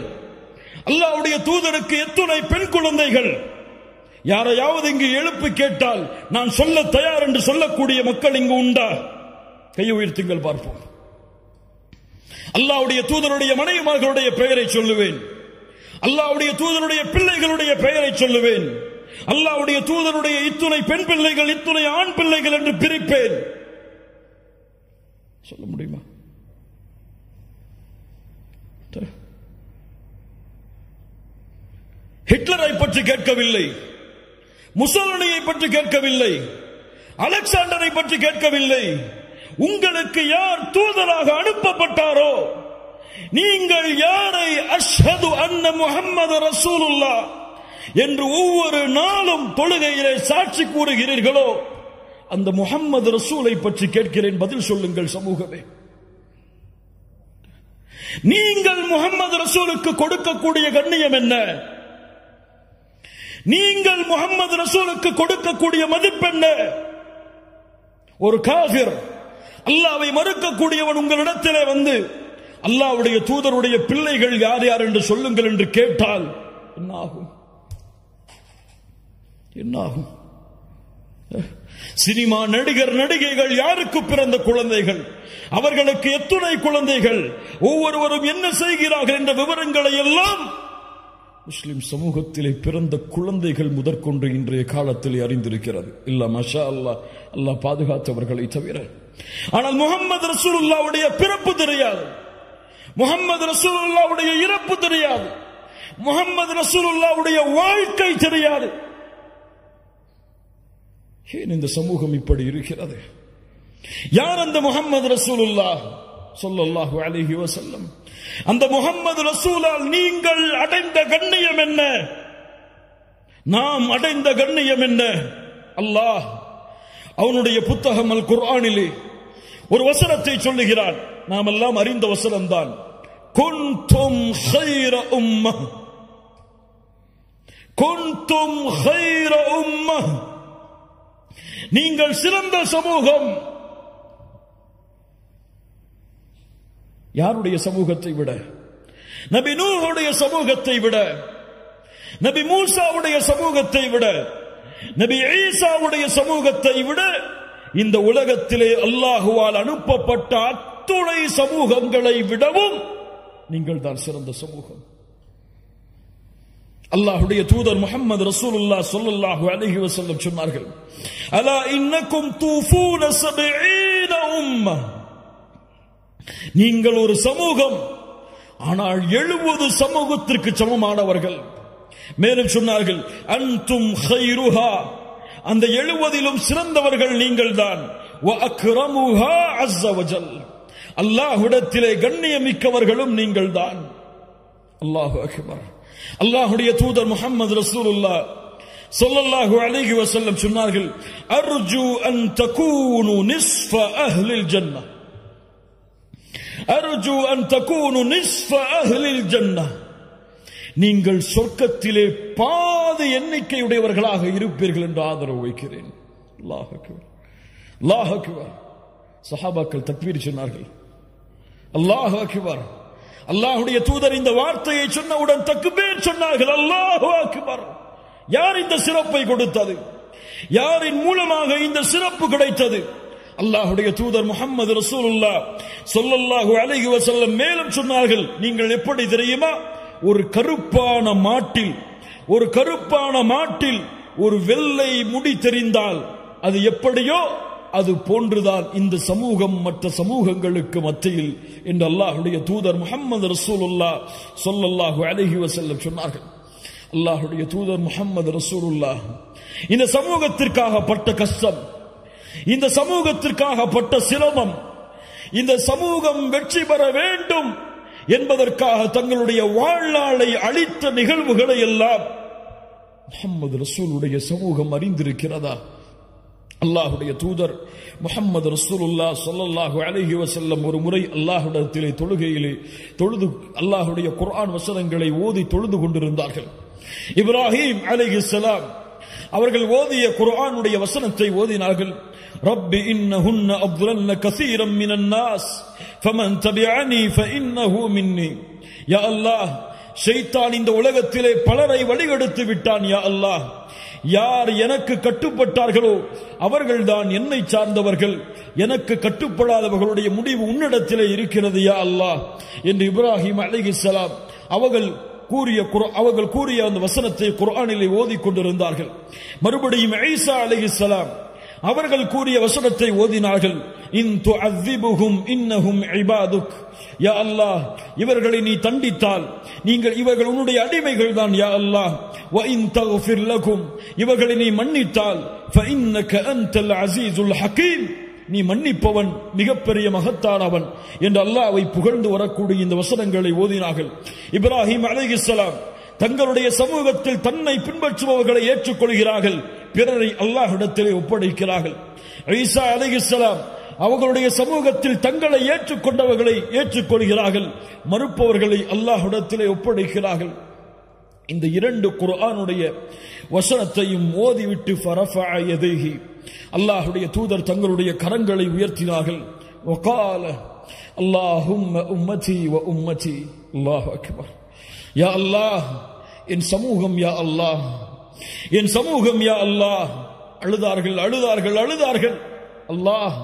அல்லாஹ்வுடைய தூதருக்கு எத்துணை பெண் குழந்தைகள்? யாரையாவது இங்கு எழுப்பி கேட்டால் நான் சொல்ல தயார் என்று சொல்லக்கூடிய மக்கள் இங்கு உண்டா? கையை உயர்த்துங்கள் பார்ப்போம். அல்லாஹ்வுடைய தூதருடைய மனைவிமார்களுடைய பெயரை சொல்லுவேன், அல்லாஹ்வுடைய தூதருடைய பிள்ளைகளுடைய பெயரை சொல்லுவேன், அல்லாஹ்வுடைய தூதருடைய இத்துணை பெண் பிள்ளைகள், இத்துணை ஆண் பிள்ளைகள் என்று பிரிப்பேன். சொல்ல முடியுமா? ஹிட்லரை பற்றி கேட்கவில்லை, முசோலினியை பற்றி கேட்கவில்லை, அலெக்சாண்டரை பற்றி கேட்கவில்லை. உங்களுக்கு யார் தூதராக அனுப்பப்பட்டாரோ, நீங்கள் யாரை அஷ்ஹது அன்ன முஹம்மது ரசூலுல்லாஹ் என்று ஒவ்வொரு நாளும் தொழுகையிலே சாட்சி கூறுகிறீர்களோ அந்த முஹம்மது ரசூலை பற்றி கேட்கிறேன், பதில் சொல்லுங்கள் சமூகமே. நீங்கள் முஹம்மது ரசூலுக்கு கொடுக்கக்கூடிய கண்ணியம் என்ன? நீங்கள் முஹம்மது ரசூலுக்கு கொடுக்கக்கூடிய மதிப்பென்ன? ஒரு காஃபிர், அல்லாஹ்வை மறுக்கக்கூடியவன் உங்களிடத்திலே வந்து அல்லாஹ்வுடைய தூதருடைய பிள்ளைகள் யார் யார் என்று சொல்லுங்கள் என்று கேட்டால் என்ன ஆகும்? என்ன ஆகும்? சினிமா நடிகர் நடிகைகள் யாருக்கு பிறந்த குழந்தைகள், அவர்களுக்கு எத்துணை குழந்தைகள், ஒவ்வொருவரும் என்ன செய்கிறார்கள் என்ற விவரங்களை எல்லாம் முஸ்லிம் சமூகத்திலே பிறந்த குழந்தைகள் முதற்கொண்டு இன்றைய காலத்தில் அறிந்திருக்கிறது. இல்ல மாஷா அல்லாஹ், அல்லாஹ் பாதுகாத்தவர்களை தவிர. ஆனால் முஹம்மது ரசூலுல்லாஹ்வுடைய பிறப்பு தெரியாது, முஹம்மது ரசூலுல்லாஹ்வுடைய இறப்பு தெரியாது, முஹம்மது ரசூலுல்லாஹ்வுடைய வாழ்க்கை தெரியாது. ஏன் இந்த சமூகம் இப்படி இருக்கிறது? யார் அந்த முஹம்மது ரசூலுல்லாஹ் ஸல்லல்லாஹு அலைஹி வஸல்லம்? அந்த முஹம்மது ரசூலால் நீங்கள் அடைந்த கண்ணியம் என்ன? நாம் அடைந்த கண்ணியம் என்ன? அல்லாஹ் அவனுடைய புத்தகம் அல் குர்ஆனிலே ஒரு வசனத்தை சொல்லுகிறான், நாம் எல்லாம் அறிந்த வசனம் தான். குன்தும் கைர உம்மஹ், குன்தும் கைர உம்மஹ். நீங்கள் சிறந்த சமூகம். யாருடைய சமூகத்தை விட? நபி நூஹுடைய சமூகத்தை விட, நபி மூசாவுடைய சமூகத்தை விட, நபி ஈசாவுடைய சமூகத்தை விட, இந்த உலகத்திலே அல்லாஹுவால் அனுப்பப்பட்ட அத்துணை சமூகங்களை விடவும் நீங்கள் தான் சிறந்த சமூகம். அல்லாஹ்வுடைய தூதர் முஹம்மது ரசூலுல்லாஹ் ஸல்லல்லாஹு அலைஹி வஸல்லம் சொன்னார்கள், அலா இன்னக்கும் தூஃபூன 70 உம்ம. நீங்கள் ஒரு சமூகம், ஆனால் 70 சமூகத்திற்கு சமமானவர்கள். மேலும் சொன்னார்கள், அன்தும் கைருஹா, அந்த 70லும் சிறந்தவர்கள் நீங்கள் தான். வ அக்ரமுஹா அஸ்ஸ வஜல், அல்லாஹ்விடத்திலே கண்ணியமிக்கவர்களும் நீங்கள் தான். அல்லாஹு அக்பர். அல்லாஹ்வுடைய தூதர் முஹம்மது ரசூலுல்லாஹ் ஸல்லல்லாஹு அலைஹி வஸல்லம் சொன்னார்கள், அர்ஜு அன் தகூனு நிஸ்ஃப அஹ்லில் ஜன்னah, அர்ஜு அன் தகூனு நிஸ்ஃப அஹ்லில் ஜன்னah, நீங்கள் சொர்க்கத்திலே பாதி எண்ணிக்கையுடையவர்களாக இருப்பீர்கள் என்று ஆதரவு வைக்கிறேன். அல்லாஹ் அக்பர், அல்லாஹ் அக்பர். சஹாபாக்கள் தக்பீர் சொன்னார்கள். அல்லாஹ் அக்பர். அல்லாஹ்வுடைய தூதர் இந்த வார்த்தையை சொன்னவுடன் தக்பீர் சொன்னார்கள். அல்லாஹ் அக்பர். யார் இந்த சிறப்பை கொடுத்தது? யாரின் மூலமாக இந்த சிறப்பு கிடைத்தது? அல்லாஹ்வுடைய தூதர் முஹம்மது ரசூலுல்லாஹ் ஸல்லல்லாஹு அலைஹி வஸல்லம் மேலும் சொன்னார்கள், நீங்கள் எப்படி தெரியுமா? ஒரு கருப்பான மாட்டில் ஒரு வெள்ளை முடி தெரிந்தால் அது எப்படியோ அது போன்றுதான் இந்த சமூகம் மற்ற சமூகங்களுக்கு மத்தியில் என்று அல்லாஹ்வுடைய தூதர் முஹம்மது ரசூலுல்லாஹ் ஸல்லல்லாஹு அலைஹி வஸல்லம் சொன்னார்கள். அல்லாஹ்வுடைய தூதர் முஹம்மது ரசூலுல்லாஹ் இந்த சமூகத்திற்காக பட்ட கஷ்டம், இந்த சமூகத்திற்காக பட்ட சிரமம், இந்த சமூகம் வெற்றி பெற வேண்டும் என்பதற்காக தங்களுடைய வாழ்நாளை அளித்த நிகழ்வுகளை எல்லாம் முஹம்மது ரசூலுடைய சமூகம் அறிந்திருக்கிறதா? அல்லாஹ்வுடைய தூதர் முஹம்மது ரசூலுல்லாஹ் ஸல்லல்லாஹு அலைஹி வஸல்லம் ஒரு முறை அல்லாஹ்விடத்திலே தொழுகையிலே தொழுது அல்லாஹ்வுடைய குர்ஆன் வசனங்களை ஓதி தொழுது கொண்டிருந்தார்கள். இப்ராஹிம் அலைஹிஸ்ஸலாம் அவர்கள் ஓதிய குர்ஆனுடைய வசனத்தை ஓதினார்கள். ரப்பி இன்னஹுன்ன அضللن كثيرا من الناس فمن تبعني فانه مني. யா அல்லாஹ், ஷைத்தான் இந்த உலகத்திலே பலரை வழிகெடுத்து விட்டான். யா அல்லாஹ், யார் எனக்கு கட்டுப்பட்டார்களோ அவர்கள்தான் என்னை சார்ந்தவர்கள், எனக்கு கட்டுப்படாதவர்களுடைய முடிவு உன்னிடத்திலே இருக்கிறது யா அல்லாஹ் என்று இப்ராஹிம் அலைஹிஸ்ஸலாம் அவர்கள் கூறிய அந்த வசனத்தை குர்ஆனிலே ஓதிக் கொண்டிருந்தார்கள். மறுபடியும் ஈசா அலைஹிஸ்ஸலாம் அவர்கள் கூறிய வசனத்தை ஓதினார்கள். இன் துஅذிபுஹும் இன்னஹும் இபாதுக். யா அல்லாஹ், இவர்களை நீ தண்டித்தால் இவர்கள் உன்னுடைய அடிமைகள் தான் யா அல்லாஹ். வ இன் தக்ஃபிர் லகும், இவர்களை நீ மன்னித்தால் ஃபஇன்னக அன்தல் அஸீஸுல் ஹகீம், நீ மன்னிப்பவன், மிகப்பெரிய மகத்தானவன் என்று அல்லாஹ்வை புகழ்ந்து வரக்கூடிய இந்த வசனங்களை ஓதினார்கள். இப்ராஹிம் அலைஹிஸ்ஸலாம் தங்களுடைய சமூகத்தில் தன்னை பின்பற்றுபவர்களை ஏற்றுக்கொள்கிறார்கள், பிறரை அல்லாஹ்விடத்திலே ஒப்படைக்கிறார்கள். ஈசா அலைஹிஸ்ஸலாம் அவர்களுடைய சமூகத்தில் தங்களை ஏற்றுக்கொண்டவர்களை ஏற்றுக்கொள்கிறார்கள், மறுப்பவர்களை அல்லாஹ்விடத்திலே ஒப்படைக்கிறார்கள். இந்த இரண்டு குர்ஆனுடைய வசனத்தையும் ஓதிவிட்டு ஃபரஃபஅ யதைஹி, அல்லாஹ்வுடைய தூதர் தங்களுடைய கரங்களை உயர்த்தினார்கள். வகால அல்லாஹும்ம உம்மதி வ உம்மதி. அல்லாஹு அக்பர். யா அல்லாஹ், என் சமூகம் யா அல்லாஹ், என் சமூகம் யா அல்லாஹ். அழுதார்கள் அழுதார்கள் அழுதார்கள். அல்லாஹ்,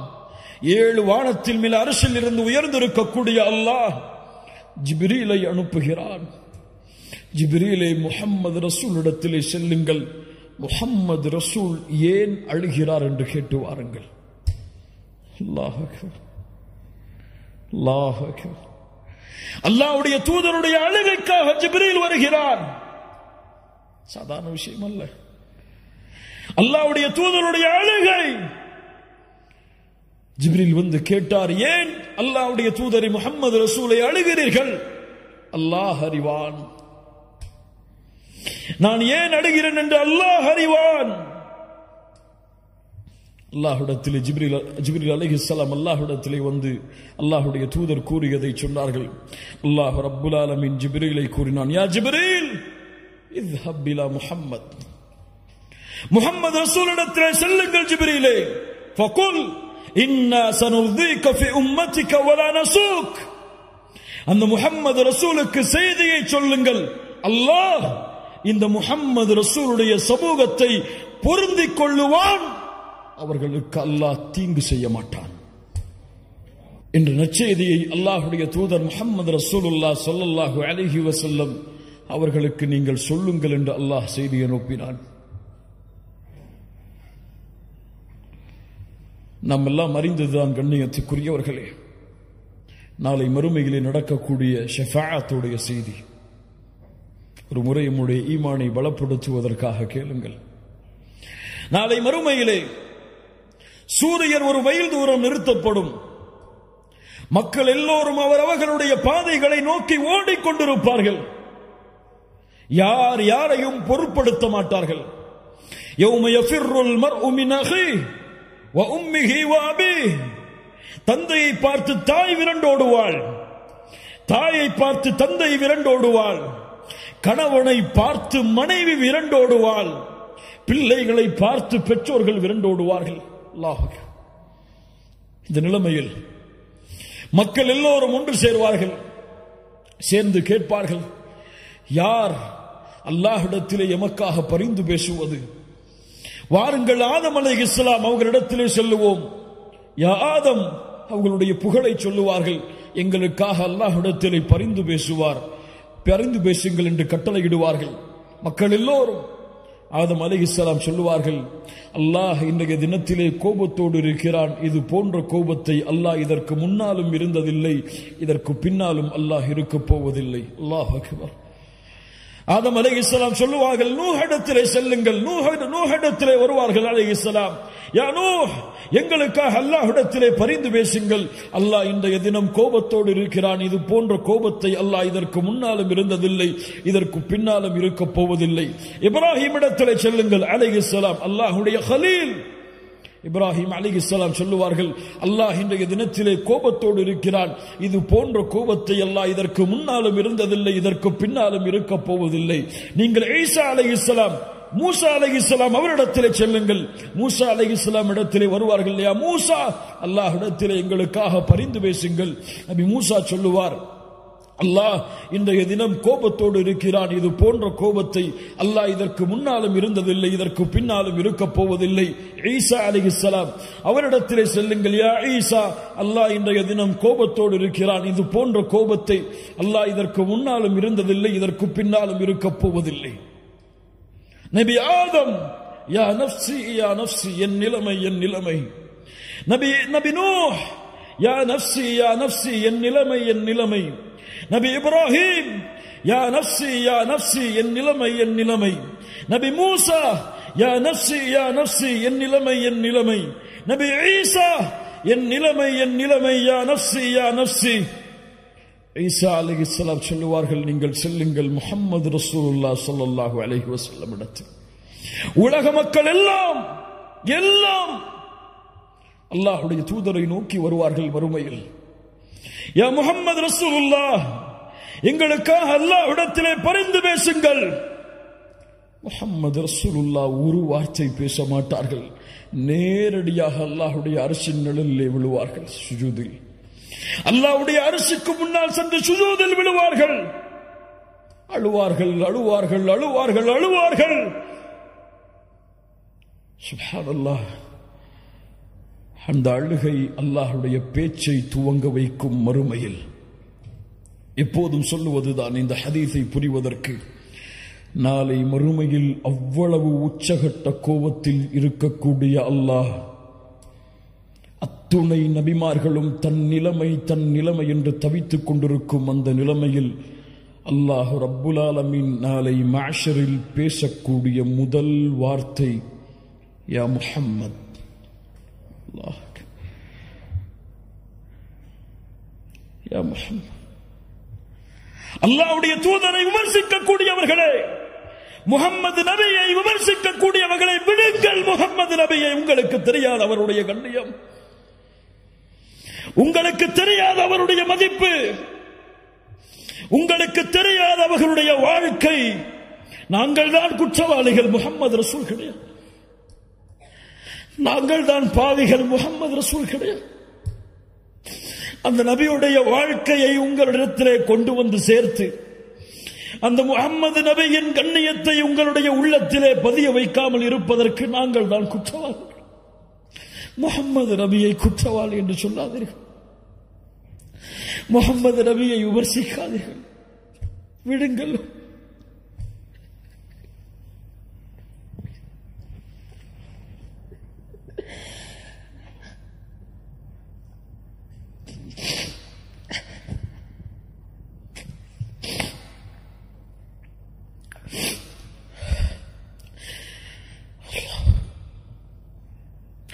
7 வானத்தில் மேல் அர்ஷில் இருந்து உயர்ந்திருக்கக்கூடிய அல்லாஹ் ஜிப்ரீலை அனுப்புகிறான். ஜிப்ரீலை முஹம்மது ரசூலிடத்திலே செல்லுங்கள், முஹம்மது ரசூல் ஏன் அழுகிறார் என்று கேட்டு வாருங்கள். அல்லாஹ் அக்பர், அல்லாஹ் அக்பர். அல்லாஹ்வுடைய தூதருடைய அழுகைக்காக ஜிப்ரீல் வருகிறார். சாதாரண விஷயம் அல்ல. அல்லாஹ்வுடைய தூதருடைய அழுகை. ஜிப்ரீல் வந்து கேட்டார், ஏன் அல்லாஹ்வுடைய தூதரை முஹம்மது ரசூலை அழுகிறீர்கள்? அல்லாஹ் அறிவான். நான் ஏன் அழுகிறேன் என்று அல்லாஹ் அறிவான். அல்லாஹ்விடத்திலே ஜிப்ரீல் அலைஹிஸ்ஸலாம் அல்லாஹ்விடத்திலே வந்து அல்லாஹ்வுடைய தூதர் கூறியதை சொன்னார்கள். அல்லாஹ் ரப்புல் ஆலமீன் ஜிப்ரீலை கூறினான், யா ஜிப்ரீல் இذهب இலா முஹம்மத், முஹம்மது ரசூலிடத்திலே செல்லுங்கள் ஜிப்ரீலே, ஃபகுல் இன்னா சனுர்தீக ஃபி உம்மத்திக வலா நஸூக். அந்த முஹம்மது ரசூலுக்கு செய்தியை சொல்லுங்கள், அல்லாஹ் இந்த முஹம்மது ரசூலுடைய சமூகத்தை பொருந்திக் கொள்ளுவான், அவர்களுக்கு அல்லாஹ் தீங்கு செய்ய மாட்டான் என்ற நற்செய்தியை அல்லாஹ்வுடைய தூதர் முஹம்மது ரசூலுல்லாஹ் ஸல்லல்லாஹு அலைஹி வஸல்லம் அவர்களுக்கு நீங்கள் சொல்லுங்கள் என்று அல்லாஹ் செய்தி அனுப்பினான். நாம் எல்லாம் அறிந்ததுதான் கண்ணியத்துக்குரியவர்களே, நாளை மறுமையிலே நடக்கக்கூடிய ஷஃபாஅத்துடைய செய்தி. ஒரு முறை நம்முடைய ஈமானை பலப்படுத்துவதற்காக கேளுங்கள். நாளை மறுமையிலே சூரியன் ஒரு மைல் தூரம் நிறுத்தப்படும். மக்கள் எல்லோரும் அவரவர்களுடைய பாதைகளை நோக்கி ஓடிக்கொண்டிருப்பார்கள். யார் யாரையும் பொருட்படுத்த மாட்டார்கள். யௌம யஃபிர்ருல் மர்உ மின் அஹீஹி வ உம்மிஹி வ அபீஹி. தந்தையை பார்த்து தாய் விரண்டோடுவாள், தாயை பார்த்து தந்தை விரண்டோடுவாள், கணவனை பார்த்து மனைவி விரண்டோடுவாள், பிள்ளைகளை பார்த்து பெற்றோர்கள் விரண்டோடுவார்கள். அல்லாஹ், இந்த நிலைமையில் மக்கள் எல்லோரும் ஒன்று சேர்வார்கள். சேர்ந்து கேட்பார்கள், யார் அல்லாஹ்விடத்திலே எமக்காக பரிந்து பேசுவது? வாருங்கள், ஆதம் அலைஹிஸ்ஸலாம் அவர்களிடத்திலே செல்லுவோம். யா ஆதம், அவர்களுடைய புகழை சொல்லுவார்கள். எங்களுக்காக அல்லாஹ்விடத்திலே பரிந்து பேசுவார், பரிந்து பேசுங்கள் என்று கட்டளையிடுவார்கள். மக்கள் எல்லோரும் ஆதம் அலைஹிஸ்ஸலாம் சொல்லுவார்கள், அல்லாஹ் இன்றைய தினத்திலே கோபத்தோடு இருக்கிறான். இது போன்ற கோபத்தை அல்லாஹ் இதற்கு முன்னாலும் இருந்ததில்லை, இதற்கு பின்னாலும் அல்லாஹ் இருக்கப் போவதில்லை. அல்லாஹ் அக்பர். ஆதம் அலைஹிஸ்ஸலாம் சொல்லுவார்கள், நூஹிடத்திலே செல்லுங்கள். நூஹிடத்திலே வருவார்கள் அலைஹிஸ்ஸலாம். யா நூஹ், எங்களுக்காக அல்லாஹ்விடத்திலே பரிந்து பேசுங்கள். அல்லாஹ் இன்றைய தினம் கோபத்தோடு இருக்கிறான். இது போன்ற கோபத்தை அல்லாஹ் இதற்கு முன்னாலும் இருந்ததில்லை, இதற்கு பின்னாலும் இருக்கப் போவதில்லை. இப்ராஹிமிடத்திலே செல்லுங்கள் அலைஹிஸ்ஸலாம். அல்லாஹ்வுடைய கலீல் இப்ராஹிம் அலைஹிஸ்ஸலாம் சொல்லுவார்கள், அல்லாஹ் இன்றைய தினத்திலே கோபத்தோடு இருக்கிறான். இது போன்ற கோபத்தை அல்லாஹ் இதற்கு முன்னாலும் இருந்ததில்லை, இதற்கு பின்னாலும் இருக்கப் போவதில்லை. நீங்கள் ஈசா அலைஹிஸ்ஸலாம், மூசா அலைஹிஸ்ஸலாம் அவரிடத்திலே செல்லுங்கள். மூசா அலைஹிஸ்ஸலாம் இடத்திலே வருவார்கள். யா மூசா, அல்லாஹ்விடத்திலே எங்களுக்காக பரிந்து பேசுங்கள். நபி மூசா சொல்லுவார், அல்லாஹ் இன்றைய தினம் கோபத்தோடு இருக்கிறான். இது போன்ற கோபத்தை அல்லாஹ் இதற்கு முன்னாலும் இருந்ததில்லை, இதற்கு பின்னாலும் இருக்கப் போவதில்லை. ஈசா அலைஹிஸ்ஸலாம் அவரிடத்திலே செல்லுங்கள். யா ஈசா, அல்லாஹ் இன்றைய தினம் கோபத்தோடு இருக்கிறான். இது போன்ற கோபத்தை அல்லாஹ் இதற்கு முன்னாலும் இருந்ததில்லை, இதற்கு பின்னாலும் இருக்கப் போவதில்லை. நபி ஆதம், யா நஃப்ஸி யா நஃப்ஸி, என் நிலைமை என் நிலைமை. நபி நூஹ், யா நஃப்ஸி யா நஃப்ஸி, என் நிலைமை என் நிலைமை. நபி இப்ராஹிம், யா நஃப்ஸி யா நஃப்ஸி, என் நிலைமை என் நிலைமை. நபி மூசா, யா நஃப்ஸி யா நஃப்ஸி, என் நிலைமை என் நிலைமை. நபி ஈசா, என் நிலைமை என் நிலைமை. யா நஃப்ஸி யா நஃப்ஸி. ஈசா அலைஹிஸ்ஸலாம் சொல்லுவார்கள், நீங்கள் செல்லுங்கள் முஹம்மது ரசூலுல்லாஹ் ஸல்லல்லாஹு அலைஹி வஸல்லம் இடத்தில். உலக மக்கள் எல்லாம் அல்லாஹ்வுடைய தூதரை நோக்கி வருவார்கள் மறுமையில். யா முஹம்மது ரசூலுல்லாஹ், எங்களுக்காக அல்லாஹ்விடத்திலே பரிந்து பேசுங்கள். முஹம்மது ரசூலுல்லாஹ் ஒரு வார்த்தை பேச மாட்டார்கள். நேரடியாக அல்லாஹ்வுடைய அர்ஷின் நிழலிலே விழுவார்கள். சுஜூதில் அல்லாஹ்வுடைய அர்ஷுக்கு முன்னால் சென்று சுஜூதில் விழுவார்கள். அழுவார்கள் அழுவார்கள் அழுவார்கள் அழுவார்கள். சுப்ஹானல்லாஹ். அந்த அழுகை அல்லாஹ்வுடைய பேச்சை துவங்க வைக்கும் மறுமையில். எப்போதும் சொல்லுவதுதான் இந்த ஹதீஸை புரிவதற்கு, நாளை மறுமையில் அவ்வளவு உச்சகட்ட கோபத்தில் இருக்கக்கூடிய அல்லாஹ், அத்துணை நபிமார்களும் தன் நிலைமை என்று தவித்துக் கொண்டிருக்கும் அந்த நிலைமையில் அல்லாஹ் ரப்புல் ஆலமீன் நாளை மஹ்ஷரில் பேசக்கூடிய முதல் வார்த்தை, யா முஹம்மத். யா முஹம்மத். அல்லாஹ்வுடைய தூதரை விமர்சிக்கக்கூடியவர்களே, முஹம்மது நபியை விமர்சிக்கக்கூடியவர்களை விடுங்கள். முஹம்மது நபியை உங்களுக்கு தெரியாத அவருடைய கண்ணியம், உங்களுக்கு தெரியாத அவருடைய மதிப்பு, உங்களுக்கு தெரியாத அவர்களுடைய வாழ்க்கை. நாங்கள் தான் குற்றவாளிகள், முஹம்மது ரசூல் கிடையாது. நாங்கள் தான் பாவிகள், முஹம்மது ரசூல் கிடையாது. அந்த நபியுடைய வாழ்க்கையை உங்களிடத்திலே கொண்டு வந்து சேர்த்து அந்த முஹம்மது நபியின் கண்ணியத்தை உங்களுடைய உள்ளத்திலே பதிய வைக்காமல் இருப்பதற்கு நாங்கள் தான் குற்றவாளிகள். முஹம்மது நபியை குற்றவாளி என்று சொல்லாதீர்கள். முஹம்மது நபியை விமர்சிக்காதீர்கள், விடுங்கள்.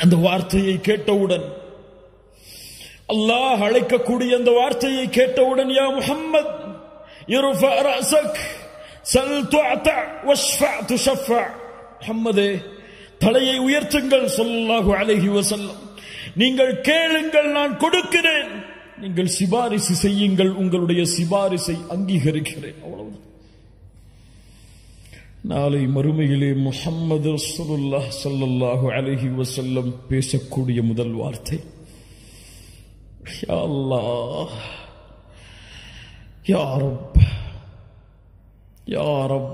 அந்த வார்த்தையை கேட்டவுடன், அல்லாஹ் அழைக்கக்கூடிய அந்த வார்த்தையை கேட்டவுடன், யா முஹம்மத் இர்ஃபா ரஅஸக் சல் துஅதா வஷ்ஃபா துஷஃபா, முஹம்மதே தலையை உயர்த்துங்கள் ஸல்லல்லாஹு அலைஹி வஸல்லம், நீங்கள் கேளுங்கள் நான் கொடுக்கிறேன், நீங்கள் சிபாரிசு செய்யுங்கள் உங்களுடைய சிபாரிசை அங்கீகரிக்கிறேன். அவ்வளவுதான். நாளை மறுமையிலே முஹம்மது ரசூலுல்லாஹ் ஸல்லல்லாஹு அலைஹி வஸல்லம் பேசக்கூடிய முதல் வார்த்தை, யா அல்லாஹ், யா ரப், யா ரப்.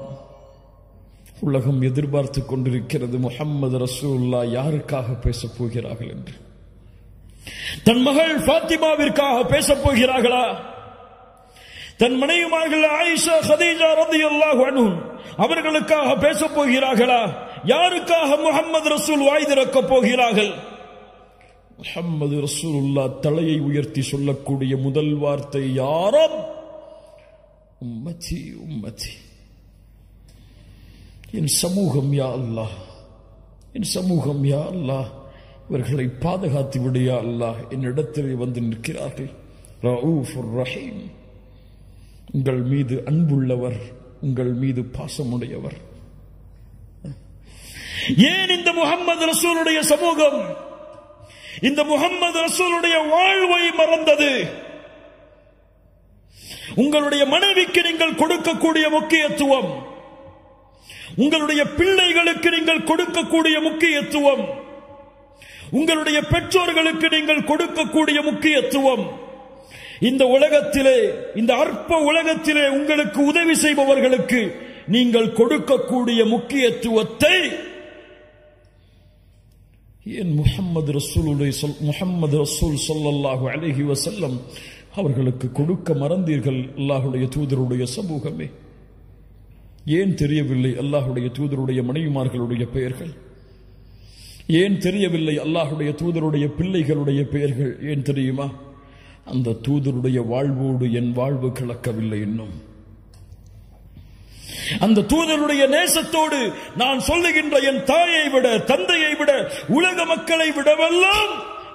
உலகம் எதிர்பார்த்துக் கொண்டிருக்கிறது முஹம்மது ரசூலுல்லாஹ் யாருக்காக பேசப் போகிறார்கள் என்று. தன் மகள் ஃபாத்திமாவிற்காக பேசப் போகிறார்களா? தன் மனைவிமார்கள் ஆயிஷா, கதீஜா ரலியல்லாஹு அன்ஹும் அவர்களுக்காக பேசப் போகிறார்களா? யாருக்காக முஹம்மது ரசூல் வாய் திறக்கப் போகிறார்கள்? முஹம்மது ரசூலுல்லாஹ் தலையை உயர்த்தி சொல்லக்கூடிய முதல் வார்த்தை, யா ரப், உம்மதி உம்மதி, என் சமூகம் யா அல்லாஹ், என் சமூகம் யா அல்லாஹ், இவர்களை பாதுகாத்து விடு யா அல்லாஹ். என்னிடத்தில் வந்து நிற்கிறார்கள். ரഊஃபுர் ரஹீம், உங்கள் மீது அன்புள்ளவர், உங்கள் மீது பாசமுடையவர். ஏன் இந்த முஹம்மது ரசூலுடைய சமூகம் இந்த முஹம்மது ரசூலுடைய வாழ்வை மறந்தது? உங்களுடைய மனைவிக்கு நீங்கள் கொடுக்கக்கூடிய முக்கியத்துவம், உங்களுடைய பிள்ளைகளுக்கு நீங்கள் கொடுக்கக்கூடிய முக்கியத்துவம், உங்களுடைய பெற்றோர்களுக்கு நீங்கள் கொடுக்கக்கூடிய முக்கியத்துவம், இந்த உலகத்திலே, இந்த அற்ப உலகத்திலே உங்களுக்கு உதவி செய்பவர்களுக்கு நீங்கள் கொடுக்கக்கூடிய முக்கியத்துவத்தை ஏன் முஹம்மது ரசூல் ஸல்லல்லாஹு அலைஹி வஸல்லம் அவர்களுக்கு கொடுக்க மறந்தீர்கள்? அல்லாஹ்வுடைய தூதருடைய சமூகமே, ஏன் தெரியவில்லை அல்லாஹ்வுடைய தூதருடைய மனைவிமார்களுடைய பெயர்கள்? ஏன் தெரியவில்லை அல்லாஹ்வுடைய தூதருடைய பிள்ளைகளுடைய பெயர்கள்? ஏன் தெரியுமா? அந்த தூதருடைய வாழ்வோடு என் வாழ்வு கலக்கவில்லை இன்னும். அந்த தூதருடைய நேசத்தோடு நான் சொல்லுகின்ற என் தாயை விட, தந்தையை விட, உலக மக்களை விடவெல்லாம்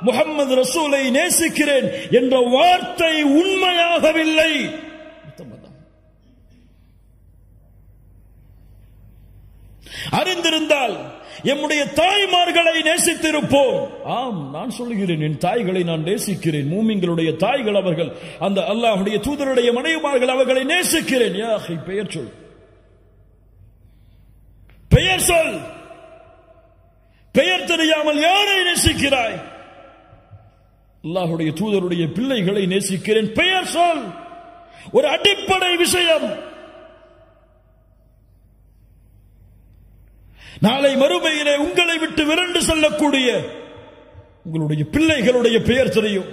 முஹம்மது ரசூலை நேசிக்கிறேன் என்ற வார்த்தை உண்மையாகவில்லை. அறிந்திருந்தால் எம்முடைய தாய்மார்களை நேசித்திருப்போம். ஆம், நான் சொல்லுகிறேன், என் தாய்களை நான் நேசிக்கிறேன். மூமின்களுடைய தாய்கள் அவர்கள், அந்த அல்லாஹ்வுடைய தூதருடைய மனைவிமார்கள் அவர்களை நேசிக்கிறேன். யா அஹி, பெயர் சொல், பெயர் சொல். பெயர் தெரியாமல் யாரை நேசிக்கிறாய்? அல்லாஹ்வுடைய தூதருடைய பிள்ளைகளை நேசிக்கிறேன், பெயர் சொல். ஒரு அடிப்படை விஷயம். நாளை மறுமையிலே உங்களை விட்டு விரண்டு செல்லக்கூடிய உங்களுடைய பிள்ளைகளுடைய பெயர் தெரியும்,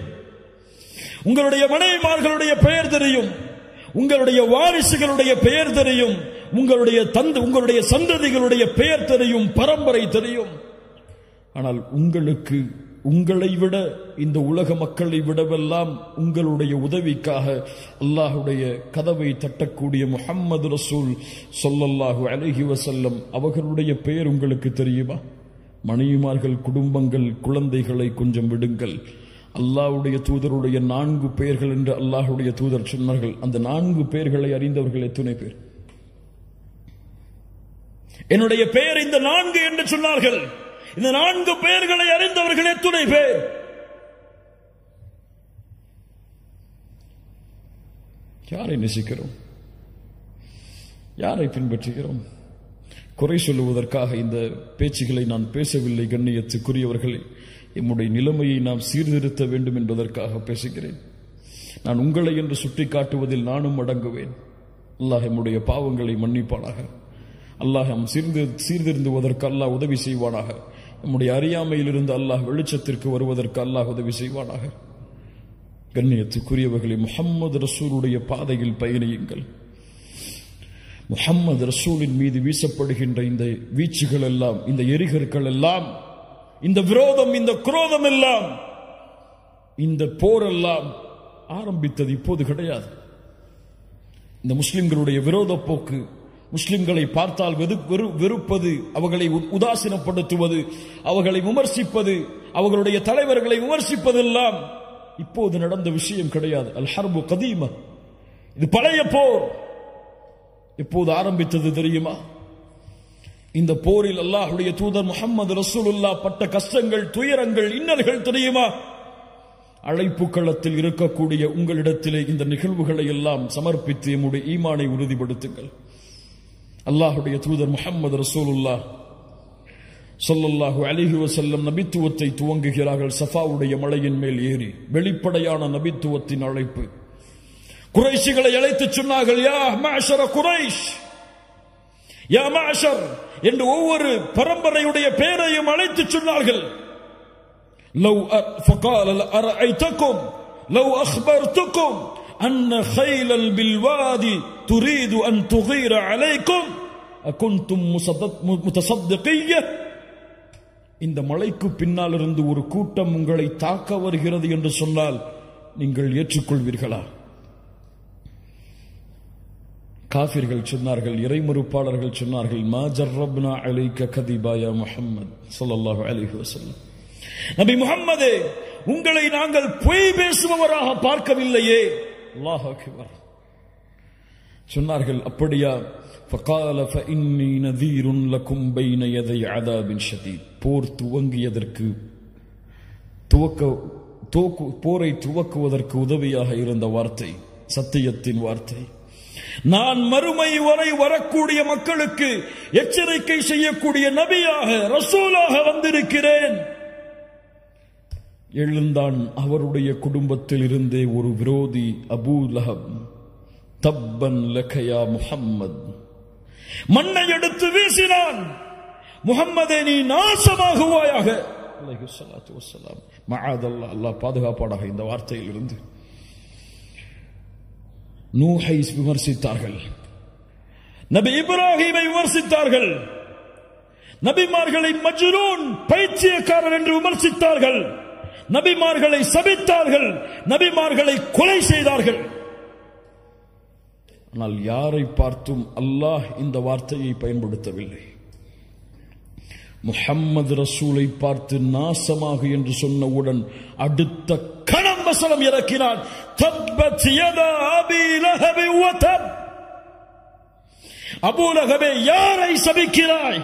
உங்களுடைய மனைவிமார்களுடைய பெயர் தெரியும், உங்களுடைய வாரிசுகளுடைய பெயர் தெரியும், உங்களுடைய சந்ததிகளுடைய பெயர் தெரியும், பரம்பரை தெரியும். ஆனால் உங்களுக்கு, உங்களை விட, இந்த உலக மக்களை விடவெல்லாம் உங்களுடைய உதவிக்காக அல்லாஹ்வுடைய கதவை தட்டக்கூடிய முஹம்மது ரசூல் ஸல்லல்லாஹு அலைஹி வஸல்லம் அவர்களுடைய பெயர் உங்களுக்கு தெரியுமா? மனைவிமார்கள், குடும்பங்கள், குழந்தைகளை கொஞ்சம் விடுங்கள். அல்லாஹ்வுடைய தூதருடைய 4 பெயர்கள் என்று அல்லாஹ்வுடைய தூதர் சொன்னார்கள். அந்த 4 பெயர்களை அறிந்தவர்கள் எத்தனை பேர்? என்னுடைய பெயர் இந்த 4 என்று சொன்னார்கள். இந்த 4 பெயர்களை அறிந்தவர்கள் எத்தனை பேர்? யாரை நேசிக்கிறோம்? யாரை பின்பற்றுகிறோம்? குறை சொல்லுவதற்காக இந்த பேச்சுகளை நான் பேசவில்லை. கண்ணியத்துக்குரியவர்களே, எம்முடைய நிலைமையை நாம் சீர்திருத்த வேண்டும் என்பதற்காக பேசுகிறேன். நான் உங்களை என்று சுட்டி காட்டுவதில் நானும் அடங்குவேன். அல்லாஹ் எம்முடைய பாவங்களை மன்னிப்பானாக. அல்லாஹ் சீர்திருந்துவதற்கு அல்லாஹ் உதவி செய்வானாக. நம்முடைய அறியாமையிலிருந்து அல்லாஹ் வெளிச்சத்திற்கு வருவதற்கு அல்லாஹ் உதவி செய்வானாக. கண்ணியத்துக்குரியவர்களே, முஹம்மது ரசூலுடைய பாதையில் பயணியுங்கள். முஹம்மது ரசூலின் மீது வீசப்படுகின்ற இந்த வீச்சுகள் எல்லாம், இந்த எரிகற்கள் எல்லாம், இந்த விரோதம், இந்த குரோதம் எல்லாம், இந்த போரெல்லாம் ஆரம்பித்தது இப்போது கிடையாது. இந்த முஸ்லிம்களுடைய விரோத போக்கு, முஸ்லிம்களை பார்த்தால் வெறுப்பது, அவர்களை உதாசீனப்படுத்துவது, அவர்களை விமர்சிப்பது, அவர்களுடைய தலைவர்களை விமர்சிப்பதெல்லாம் இப்போது நடந்த விஷயம் கிடையாது. அல் ஹர்பு கதீமா, இது பழைய போர். எப்போது ஆரம்பித்தது தெரியுமா? இந்த போரில் அல்லாஹ்வுடைய தூதர் முஹம்மது ரசூலுல்லாஹ் பட்ட கஷ்டங்கள், துயரங்கள், இன்னல்கள் தெரியுமா? அழைப்பு களத்தில் இருக்கக்கூடிய உங்களிடத்திலே இந்த நிகழ்வுகளை எல்லாம் சமர்ப்பித்து நம்முடைய ஈமானை உறுதிப்படுத்துங்கள். அல்லாஹ்வுடைய தூதர் முஹம்மது ரசூலுல்லாஹ் ஸல்லல்லாஹு அலைஹி வஸல்லம் நபித்துவத்தை துவங்குகிறார்கள். சஃபாவுடைய மலையின் மேல் ஏறி வெளிப்படையான நபித்துவத்தின் அழைப்பு. குறைஷிகளை அழைத்து சொன்னார்கள், யா மஅஷர குரைஷ், யா மஅஷர் என்று ஒவ்வொரு பரம்பரையுடைய பெயரையும் அழைத்து சொன்னார்கள். لو فقال أرأيتكم لو أخبرتكم أن خيلا بالوادي تريد أن تغير عليكم أكنتم متصدقية. இந்த மலைக்கு பின்னால் இருந்து ஒரு கூட்டம் உங்களை தாக்க வருகிறது என்று சொன்னால் நீங்கள் ஏற்றுக்கொள்வீர்களா? காஃபிர்கள் சொன்னார்கள், இறைமறுப்பாளர்கள் சொன்னார்கள், மா ஜர்ரப்னா அலைக கதிபா யா முஹம்மத் ஸல்லல்லாஹு அலைஹி வஸல்லம். நபி முஹம்மதே, உங்களை நாங்கள் பொய் பேசுபவராக பார்க்கவில்லையே. அல்லாஹ் அக்பர். சொன்னார்கள், அப்படியா? فقال فإني نذير لكم بين يدي عذاب شديد. போர் துவங்கியதற்கு போரை துவக்குவதற்கு உதவியாக இருந்த வார்த்தை, சத்தியத்தின் வார்த்தை. நான் மறுமை வரை வரக்கூடிய மக்களுக்கு எச்சரிக்கை செய்யக்கூடிய நபியாக, ரசூலாக வந்திருக்கிறேன். எழுந்தான் அவருடைய குடும்பத்தில் இருந்தே ஒரு விரோதி, அபூ லஹப். தப்பன் லக யா முஹம்மத். மண்ணை எடுத்து வீசினான். முஹம்மதே, நீ நாசமாகுவாயாக. அலைஹிஸ்ஸலாத்து வஸ்ஸலாம். மஆதல்லாஹ், அல்லாஹ் பாதுகாப்பானாக இந்த வார்த்தையில் இருந்து. நூஹை விமர்சித்தார்கள், நபி இப்ராஹீமை விமர்சித்தார்கள், நபிமார்களை மஜ்னூன், பைத்தியக்காரர் என்று விமர்சித்தார்கள், நபிமார்களை சபித்தார்கள், நபிமார்களை கொலை செய்தார்கள். ஆனால் யாரை பார்த்தும் அல்லாஹ் இந்த வார்த்தையை பயன்படுத்தவில்லை. முஹம்மது ரசூலை பார்த்து நாசமாகு என்று சொன்னவுடன் அடுத்த கணம் வசனம் இறக்கினான், தப்பத் யதா அபீ லஹப் வ தப். அபூ லஹபே, யாரை சபிக்கிறாய்?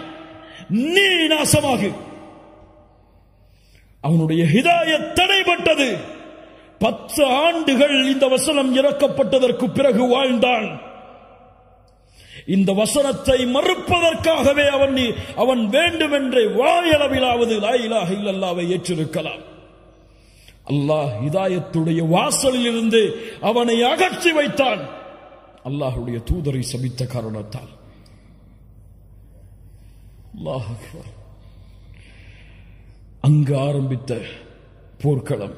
நீ நாசமாகு. அவனுடைய ஹிதாயத் தடைபட்டது. 10 ஆண்டுகள் இந்த வசனம் இறக்கப்பட்டதற்கு பிறகு வாழ்ந்தான். இந்த வசனத்தை மறுப்பதற்காகவே அவன் வேண்டுமென்றே வாயளவிலாவது லா இலாஹ இல்லல்லாஹ்வை ஏற்றிருக்கலாம். அல்லாஹ் ஹிதாயத்துடைய வாசலில் இருந்து அவனை அகற்றி வைத்தான். அல்லாஹ்வுடைய தூதரை சபித்த காரணத்தால். அல்லாஹ் அக்பர். அங்கு ஆரம்பித்த போர்க்களம்,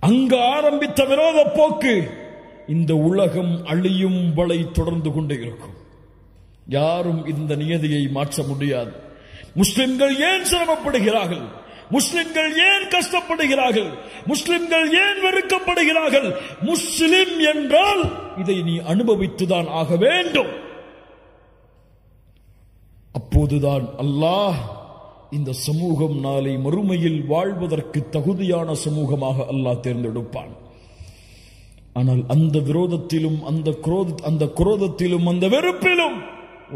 அங்கு ஆரம்பித்த விரோத போக்கு இந்த உலகம் அழியும் வரை தொடர்ந்து கொண்டே இருக்கும். யாரும் இந்த நியதியை மாற்ற முடியாது. முஸ்லிம்கள் ஏன் சிரமப்படுகிறார்கள்? முஸ்லிம்கள் ஏன் கஷ்டப்படுகிறார்கள்? முஸ்லிம்கள் ஏன் வெறுக்கப்படுகிறார்கள்? முஸ்லிம் என்றால் இதை நீ அனுபவித்துதான் ஆக வேண்டும். அப்போதுதான் அல்லாஹ் இந்த சமூகம் நாளை மறுமையில் வாழ்வதற்கு தகுதியான சமூகமாக அல்லாஹ் தேர்ந்தெடுப்பான். ஆனால் அந்த விரோதத்திலும் அந்த குரோதத்திலும் அந்த வெறுப்பிலும்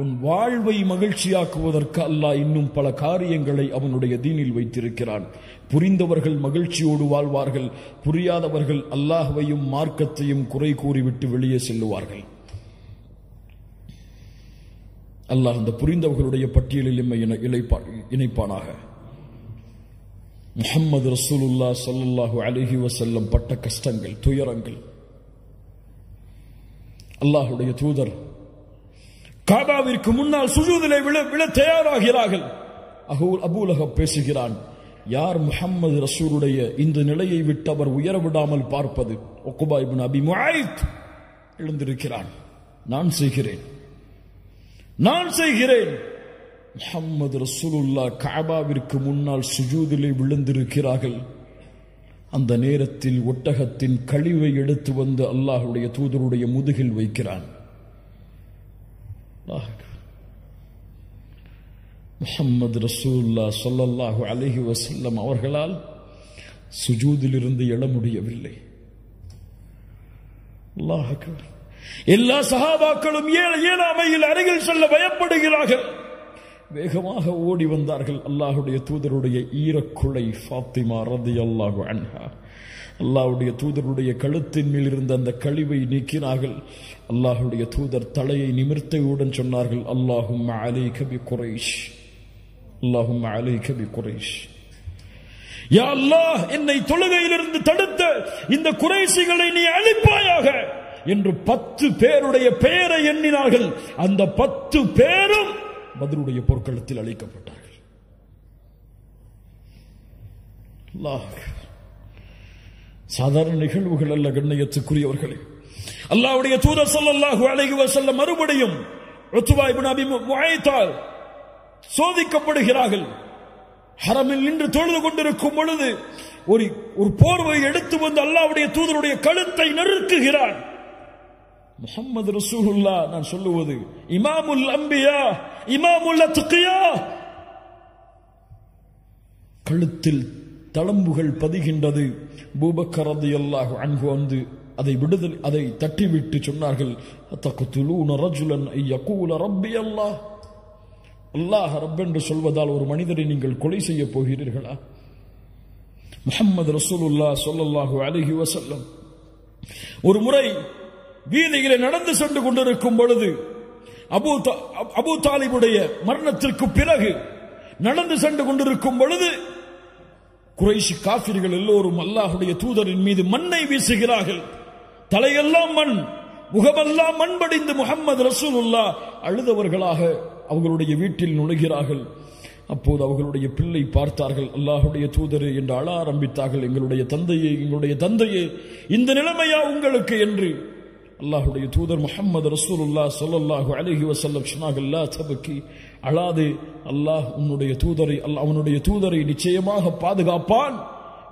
உன் வாழ்வை மகிழ்ச்சியாக்குவதற்கு அல்லாஹ் இன்னும் பல காரியங்களை அவனுடைய தீனில் வைத்திருக்கிறான். புரிந்தவர்கள் மகிழ்ச்சியோடு வாழ்வார்கள், புரியாதவர்கள் அல்லாஹ்வையும் மார்க்கத்தையும் குறை கூறிவிட்டு வெளியே செல்லுவார்கள். அல்லாஹ் அந்த புரிந்தவர்களுடைய பட்டியலில் எம்மை இணைப்பானாக. முஹம்மது ரசூலுல்லாஹ் ஸல்லல்லாஹு அலைஹி வஸல்லம் பட்ட கஷ்டங்கள், துயரங்கள். அல்லாஹ்வுடைய தூதர் காபாவிற்கு முன்னால் சுஜூதிலே விழ தயாராகிறார்கள். அபூ லஹப் பேசுகிறான், யார் முஹம்மது ரசூலுடைய இந்த நிலையை விட்டு அவர் உயர விடாமல் பார்ப்பது? உக்பா இப்னு அபி முஆய்த் எழுந்திருக்கிறான், நான் செய்கிறேன். முஹம்மது ரசூலுல்லாஹ் கஅபாவிற்கு முன்னால் சுஜூதிலே விழுந்திருக்கிறார்கள். அந்த நேரத்தில் ஒட்டகத்தின் கழிவை எடுத்து வந்து அல்லாஹ்வுடைய தூதருடைய முதுகில் வைக்கிறான். முஹம்மது ரசூலுல்லாஹ் ஸல்லல்லாஹு அலைஹி வஸல்லம் அவர்களால் சுஜூதிலிருந்து எழ முடியவில்லை. அல்லாஹ் அக்பர். எல்லா சஹாபாக்களும் ஏழாமையில் அருகில் செல்ல பயப்படுகிறார்கள். வேகமாக ஓடி வந்தார்கள். அல்லாஹ்வுடைய தூதருடைய ஈரக்குலை ஃபாத்திமா ரலியல்லாஹு அன்ஹா அல்லாஹ்வுடைய தூதருடைய கழுத்தின் மேல் இருந்த அந்த கழிவை நீக்கினார்கள். அல்லாஹ்வுடைய தூதர் தலையை நிமிர்த்தியவுடன் சொன்னார்கள், அல்லாஹும்ம அலைக பி குரைஷ், அல்லாஹும்ம அலைக பி குரைஷ். யா அல்லாஹ், என்னை தொழுகையிலிருந்து தடுத்த இந்த குறைஷிகளை நீ அழிப்பாயாக என்று 10 பேருடைய பெயரை எண்ணினார்கள். அந்த 10 பேரும் பத்ருடைய போர்க்களத்தில் அழிக்கப்பட்டார்கள். சாதாரண நிகழ்வுகள் அல்ல கண்ணியத்துக்குரியவர்களே. அல்லாஹ்வுடைய தூதர் ஸல்லல்லாஹு அலைஹி வஸல்லம் மறுபடியும் உத்பா இப்னு அபி முஆய்த்தால் சோதிக்கப்படுகிறார்கள். ஹரமில் நின்று தொழுது கொண்டிருக்கும் பொழுது ஒரு போர்வை எடுத்து வந்து அல்லாஹ்வுடைய தூதருடைய கழுத்தை நெருக்குகிறான். முஹம்மது ரசூலுல்லாஹ், நான் சொல்லுவது இமாமுல் அம்பியா, இமாமுல் அத்கியா, கழுத்தில் தளம்புகள் பதிகின்றது. அபூபக்கர் ரலியல்லாஹு அன்ஹு வந்து அதை தட்டிவிட்டு சொன்னார்கள், தக்துலூன ரஜுலன் யகூல ரப்பி அல்லாஹ், அல்லாஹ் ரப் என்று சொல்வதால் ஒரு மனிதரை நீங்கள் கொலை செய்ய போகிறீர்களா? முஹம்மது ரசூலுல்லாஹ் ஸல்லல்லாஹு அலைஹி வஸல்லம் ஒரு முறை வீதியிலே நடந்து சென்று கொண்டிருக்கும் பொழுது அபூ தாலிபுடைய மரணத்திற்கு பிறகு நடந்து சென்று கொண்டிருக்கும் பொழுது குறைஷி காஃபிர்கள் எல்லோரும் அல்லாஹ்வுடைய தூதரின் மீது மண்ணை வீசுகிறார்கள். தலையெல்லாம் மண், முகமெல்லாம் மண் படிந்து முஹம்மது ரசூலுல்லாஹ் அழுதவர்களாக அவர்களுடைய வீட்டில் நுழைகிறார்கள். அப்போது அவர்களுடைய பிள்ளை பார்த்தார்கள், அல்லாஹ்வுடைய தூதரே என்று அழ ஆரம்பித்தார்கள். எங்களுடைய தந்தையே, இந்த நிலைமையா உங்களுக்கு என்று. அல்லாஹ்வுடைய தூதர் முஹம்மது ரசூலுல்லாஹ் ஸல்லல்லாஹு அலைஹி வஸல்லம் சொன்னார்கள், லா தபகி, அழாதே, அல்லாஹ் அவனுடைய தூதரை நிச்சயமாக பாதுகாப்பான்.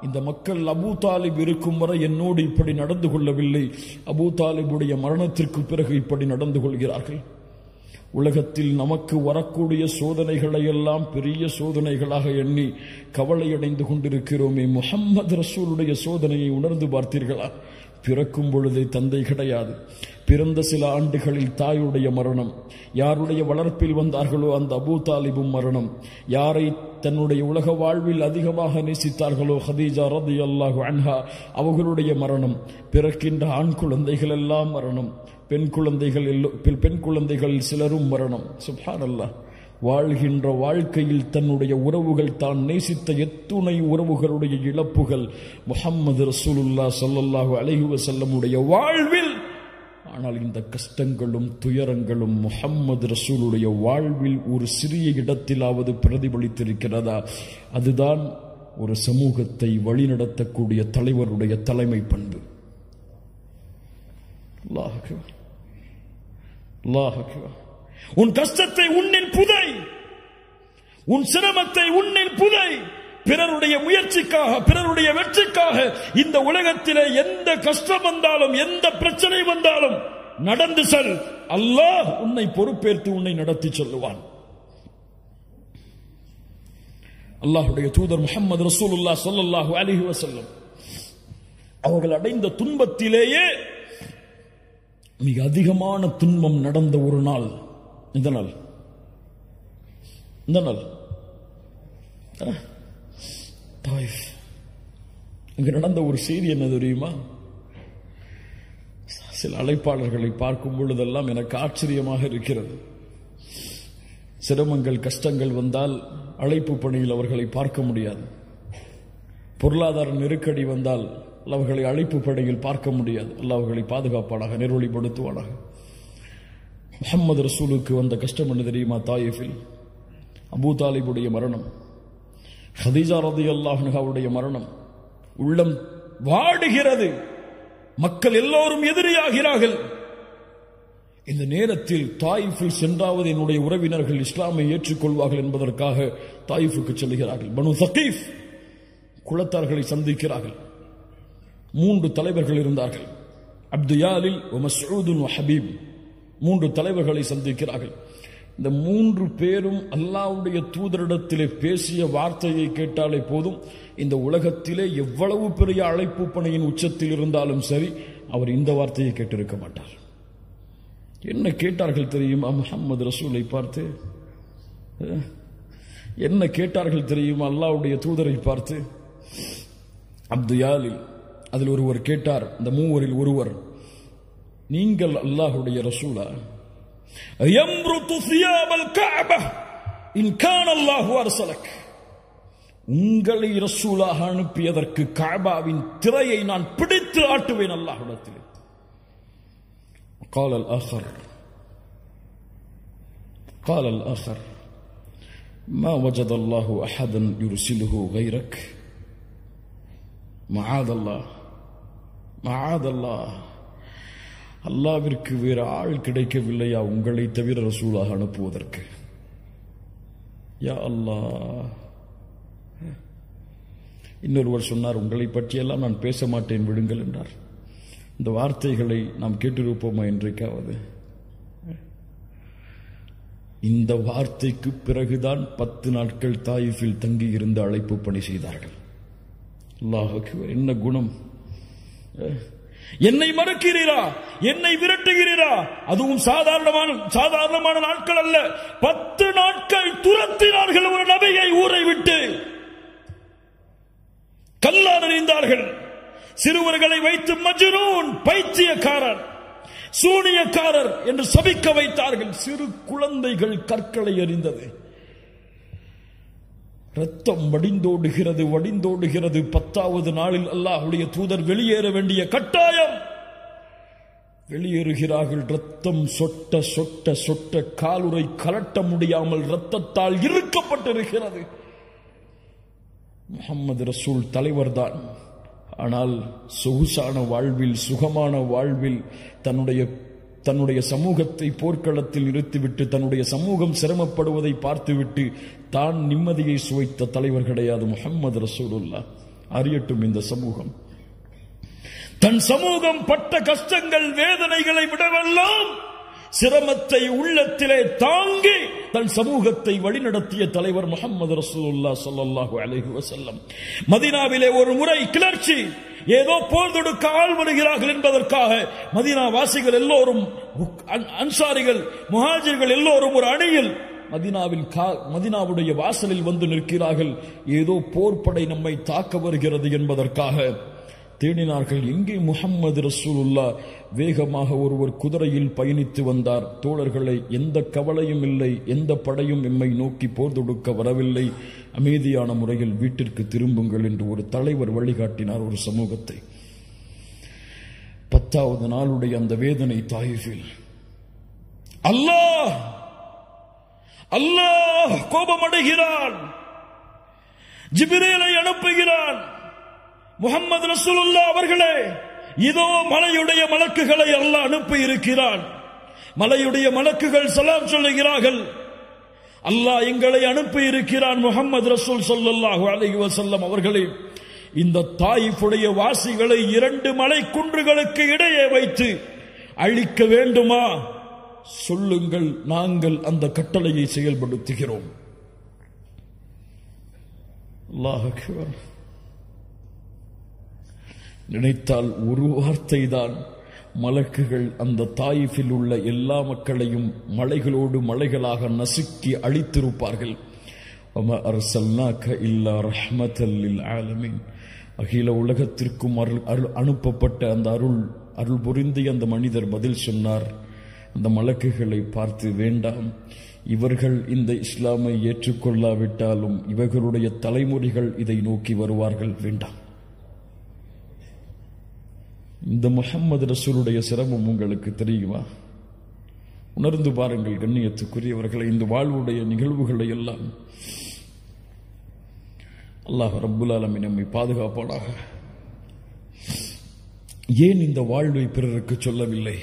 இந்த மக்கள் அபூ தாலிப் இருக்கும் வரை என்னோடு இப்படி நடந்து கொள்ளவில்லை, அபூ தாலிபுடைய மரணத்திற்கு பிறகு இப்படி நடந்து கொள்கிறார்கள். உலகத்தில் நமக்கு வரக்கூடிய சோதனைகளை எல்லாம் பெரிய சோதனைகளாக எண்ணி கவலையடைந்து கொண்டிருக்கிறோமே, முஹம்மது ரசூலுடைய சோதனையை உணர்ந்து பார்த்தீர்களா? பிறக்கும் பொழுதே தந்தை கிடையாது, பிறந்த சில ஆண்டுகளில் தாயுடைய மரணம், யாருடைய வளர்ப்பில் வந்தார்களோ அந்த அபூ தாலிபும் மரணம், யாரை தன்னுடைய உலக வாழ்வில் அதிகமாக நேசித்தார்களோ ஹதீஜா ரலியல்லாஹு அன்ஹா அவர்களுடைய மரணம், பிறக்கின்ற ஆண் குழந்தைகள் எல்லாம் மரணம், பெண் குழந்தைகள் சிலரும் மரணம். சுப்ஹானல்லாஹ். வாழ்கின்ற வாழ்க்கையில் தன்னுடைய உறவுகள், தான் நேசித்த எத்துணை உறவுகளுடைய இழப்புகள் முஹம்மது ரசூலுல்லாஹ் ஸல்லல்லாஹு அலைஹி வஸல்லமுடைய வாழ்வில். ஆனால் இந்த கஷ்டங்களும் துயரங்களும் முஹம்மது ரசூலுடைய வாழ்வில் ஒரு சிறிய இடத்திலாவது பிரதிபலித்திருக்கிறதா? அதுதான் ஒரு சமூகத்தை வழிநடத்தக்கூடிய தலைவருடைய தலைமை பண்பு. அல்லாஹ் அக்பர், அல்லாஹ் அக்பர். உன் கஷ்டத்தை உன்னில் புதை, உன் சிரமத்தை உன்னில் புதை. பிறருடைய முயற்சிக்காக, பிறருடைய வெற்றிக்காக இந்த உலகத்திலே எந்த கஷ்டம் வந்தாலும், எந்த பிரச்சனை வந்தாலும் நடந்து செல். அல்லாஹ் உன்னை பொறுப்பேற்று உன்னை நடத்தி செல்லுவான். அல்லாஹ்வுடைய தூதர் முஹம்மது ரசூலுல்லாஹ் ஸல்லல்லாஹு அலைஹி வஸல்லம் அவர்கள் அடைந்த துன்பத்திலேயே மிக அதிகமான துன்பம் நடந்த ஒரு நாள் இந்த நாள். தாயிஃப். அங்கு நடந்த ஒரு செய்தி என்ன தெரியுமா? சில அழைப்பாளர்களை பார்க்கும் பொழுதெல்லாம் எனக்கு ஆச்சரியமாக இருக்கிறது. சிரமங்கள் கஷ்டங்கள் வந்தால் அழைப்பு பணியில் அவர்களை பார்க்க முடியாது. பொருளாதார நெருக்கடி வந்தால் அவர்களை அழைப்பு பணியில் பார்க்க முடியாது. அல்லாஹ் அவர்களை பாதுகாப்பானாக, நெருவழிப்படுத்துவானாக. முஹம்மது ரசூலுக்கு வந்த கஷ்டம் என்ன தெரியுமா? தாயிஃபில் அபூ தாலிபுடைய மரணம், ஹதீஜா ரலியல்லாஹு அன்ஹாவுடைய மரணம். உள்ளம் வாடுகிறது. மக்கள் எல்லோரும் எதிரியாகிறார்கள். இந்த நேரத்தில் தாயிஃபில் சென்றாவது என்னுடைய உறவினர்கள் இஸ்லாமை ஏற்றுக்கொள்வார்கள் என்பதற்காக தாயிஃபுக்கு செல்கிறார்கள். பனு தகீஃப் குலத்தார்களை சந்திக்கிறார்கள். 3 தலைவர்கள் இருந்தார்கள். அப்துயாலில், மஸ்ஊத், ஹபீப். 3 தலைவர்களை சந்திக்கிறார்கள். இந்த 3 பேரும் அல்லாஹ்வுடைய தூதரிடத்திலே பேசிய வார்த்தையை கேட்டாலே போதும், இந்த உலகத்திலே எவ்வளவு பெரிய அழைப்பு பணியின் உச்சத்தில் இருந்தாலும் சரி, அவர் இந்த வார்த்தையை கேட்டிருக்க மாட்டார். என்ன கேட்டார்கள் தெரியுமா? முஹம்மது ரசூலை பார்த்து என்ன கேட்டார்கள் தெரியுமா? அல்லாஹ்வுடைய தூதரை பார்த்து. அப்துயாலில் அதில் ஒருவர் கேட்டார், இந்த 3 ஒருவர், நீங்கள் அல்லாஹ்வுடைய ரசூலா? யம்ருது சியாபல் கஅபா இன் கான அல்லாஹு அர்ஸலக். உங்களை ரசூலாக அனுப்பியதற்கு கஅபாவின் திரையை நான் பிடித்து ஆட்டுவேன் அல்லாஹ்விடத்தில். قال الآخر ما وجد الله أحدا يرسله غيرك معاذ الله. அல்லாஹ்விற்கு வேறு ஆள் கிடைக்கவில்லையா உங்களை தவிர ரசூலாக அனுப்புவதற்கு? யா அல்லாஹ். இன்னொருவர் சொன்னார், உங்களை பற்றியெல்லாம் நான் பேச மாட்டேன், விடுங்கள் என்றார். இந்த வார்த்தைகளை நாம் கேட்டிருப்போமா என்றைக்காவது? இந்த வார்த்தைக்கு பிறகுதான் 10 நாட்கள் தாயிஃபில் தங்கி இருந்து அழைப்பு பணி செய்தார்கள். அல்லாஹ் அக்பர். என்ன குணம்! என்னை மறுக்கிறீரா, என்னை விரட்டுகிறீரா? அதுவும் சாதாரணமான நாட்கள் அல்ல. 10 நாட்கள் துரத்தினார்கள் ஒரு நபியை ஊரை விட்டு. கல்லால் எறிந்தார்கள். சிறுவர்களை வைத்து மஜ்னூன், பைத்தியக்காரர், சூனியக்காரர் என்று சபிக்க வைத்தார்கள். சிறு குழந்தைகள் கற்களை எறிந்தது. ரத்தம் வடிந்தோடுகிறது. 10வது நாளில் அல்லாஹ்வுடைய தூதர் வெளியேற வேண்டிய கட்டாயம். வெளியேறுகிறார்கள். ரத்தம் சொட்ட சொட்ட சொட்ட காலுறை கலட்ட முடியாமல் ரத்தத்தால் இறுக்கப்பட்டிருக்கிறது. முஹம்மது ரசூல் தலைவர்தான். ஆனால் சொகுசான வாழ்வில், சுகமான வாழ்வில் தன்னுடைய சமூகத்தை போர்க்களத்தில் நிறுத்திவிட்டு தன்னுடைய சமூகம் சிரமப்படுவதை பார்த்துவிட்டு தான் நிம்மதியை சுவைத்த தலைவர் கிடையாது முஹம்மது ரசூலுல்லாஹ். அறியட்டும் இந்த சமூகம். தன் சமூகம் பட்ட கஷ்டங்கள், வேதனைகளை விடவெல்லாம் சிரமத்தை உள்ளத்திலே தாங்கி தன் சமூகத்தை வழிநடத்திய தலைவர் முஹம்மது ரசூலுல்லாஹ் ஸல்லல்லாஹு அலைஹி வஸல்லம். மதீனாவிலே ஒரு முறை கிளர்ச்சி, ஏதோ போர் தொடுக்க ஆள் வருகிறார்கள் என்பதற்காக மதீனா வாசிகள் எல்லோரும், அன்சாரிகள், முஹாஜிர்கள் எல்லோரும் ஒரு அணியில் மதீனாவுடைய வாசலில் வந்து நிற்கிறார்கள். ஏதோ போர்ப்படை நம்மை தாக்க வருகிறது என்பதற்காக தேடினார்கள். எங்கே முஹம்மது ரசூலுல்லாஹ்? வேகமாக ஒருவர் குதிரையில் பயணித்து வந்தார். தோழர்களை, எந்த கவலையும் இல்லை, எந்த படையும் எம்மை நோக்கி போர் தொடுக்க வரவில்லை, அமைதியான முறையில் வீட்டிற்கு திரும்புங்கள் என்று ஒரு தலைவர் வழிகாட்டினார் ஒரு சமூகத்தை. 10வது நாளுடைய அந்த வேதனை தாயிஃபில். அல்லாஹ் கோபமடைகிறான். ஜிப்ரீலை அனுப்புகிறான். முஹம்மது ரசூலுல்லாஹ் அவர்களே, இதோ மலையுடைய மலக்குகளை அல்லாஹ் அனுப்பி இருக்கிறான். மலையுடைய மலக்குகள் சலாம் சொல்லுகிறார்கள். அல்லாஹ் எங்களை அனுப்பி இருக்கிறான். முஹம்மது ரசூல் ஸல்லல்லாஹு அலைஹி வஸல்லம் அவர்களே, இந்த தாயிஃபுடைய வாசிகளை 2 மலை குன்றுகளுக்கு இடையே வைத்து அழிக்க வேண்டுமா? சொல்லுங்கள், நாங்கள் அந்த கட்டளையை செயல்படுத்துகிறோம். அல்லாஹ் அக்பர். நினைத்தால் ஒரு வார்த்தை தான் மலக்குகள் அந்த தாயிஃபில் உள்ள எல்லா மக்களையும் மலைகளோடு மலைகளாக நசுக்கி அழித்திருப்பார்கள். வமா அர்ஸல்னாக இல்லா ரஹ்மத்தல் லில் ஆலமீன். அகில உலகத்திற்கும் அனுப்பப்பட்ட அந்த அருள் புரிந்திய அந்த மனிதர் பதில் சொன்னார். அந்த மலக்குகளை பார்த்து, வேண்டாம், இவர்கள் இந்த இஸ்லாமை ஏற்றுக்கொள்ளாவிட்டாலும் இவர்களுடைய தலைமுறைகள் இதை நோக்கி வருவார்கள். வேண்டாம். இந்த முஹம்மது ரசூலுடைய சிரமம் உங்களுக்கு தெரியுமா? உணர்ந்து பாருங்கள் கண்ணியத்துக்குரியவர்களை. இந்த வாழ்வுடைய நிகழ்வுகளை எல்லாம் அல்லாஹ் ரப்புல் ஆலமீன் நம்மை பாதுகாப்பானாக. ஏன் இந்த வாழ்வை பிறருக்கு சொல்லவில்லை?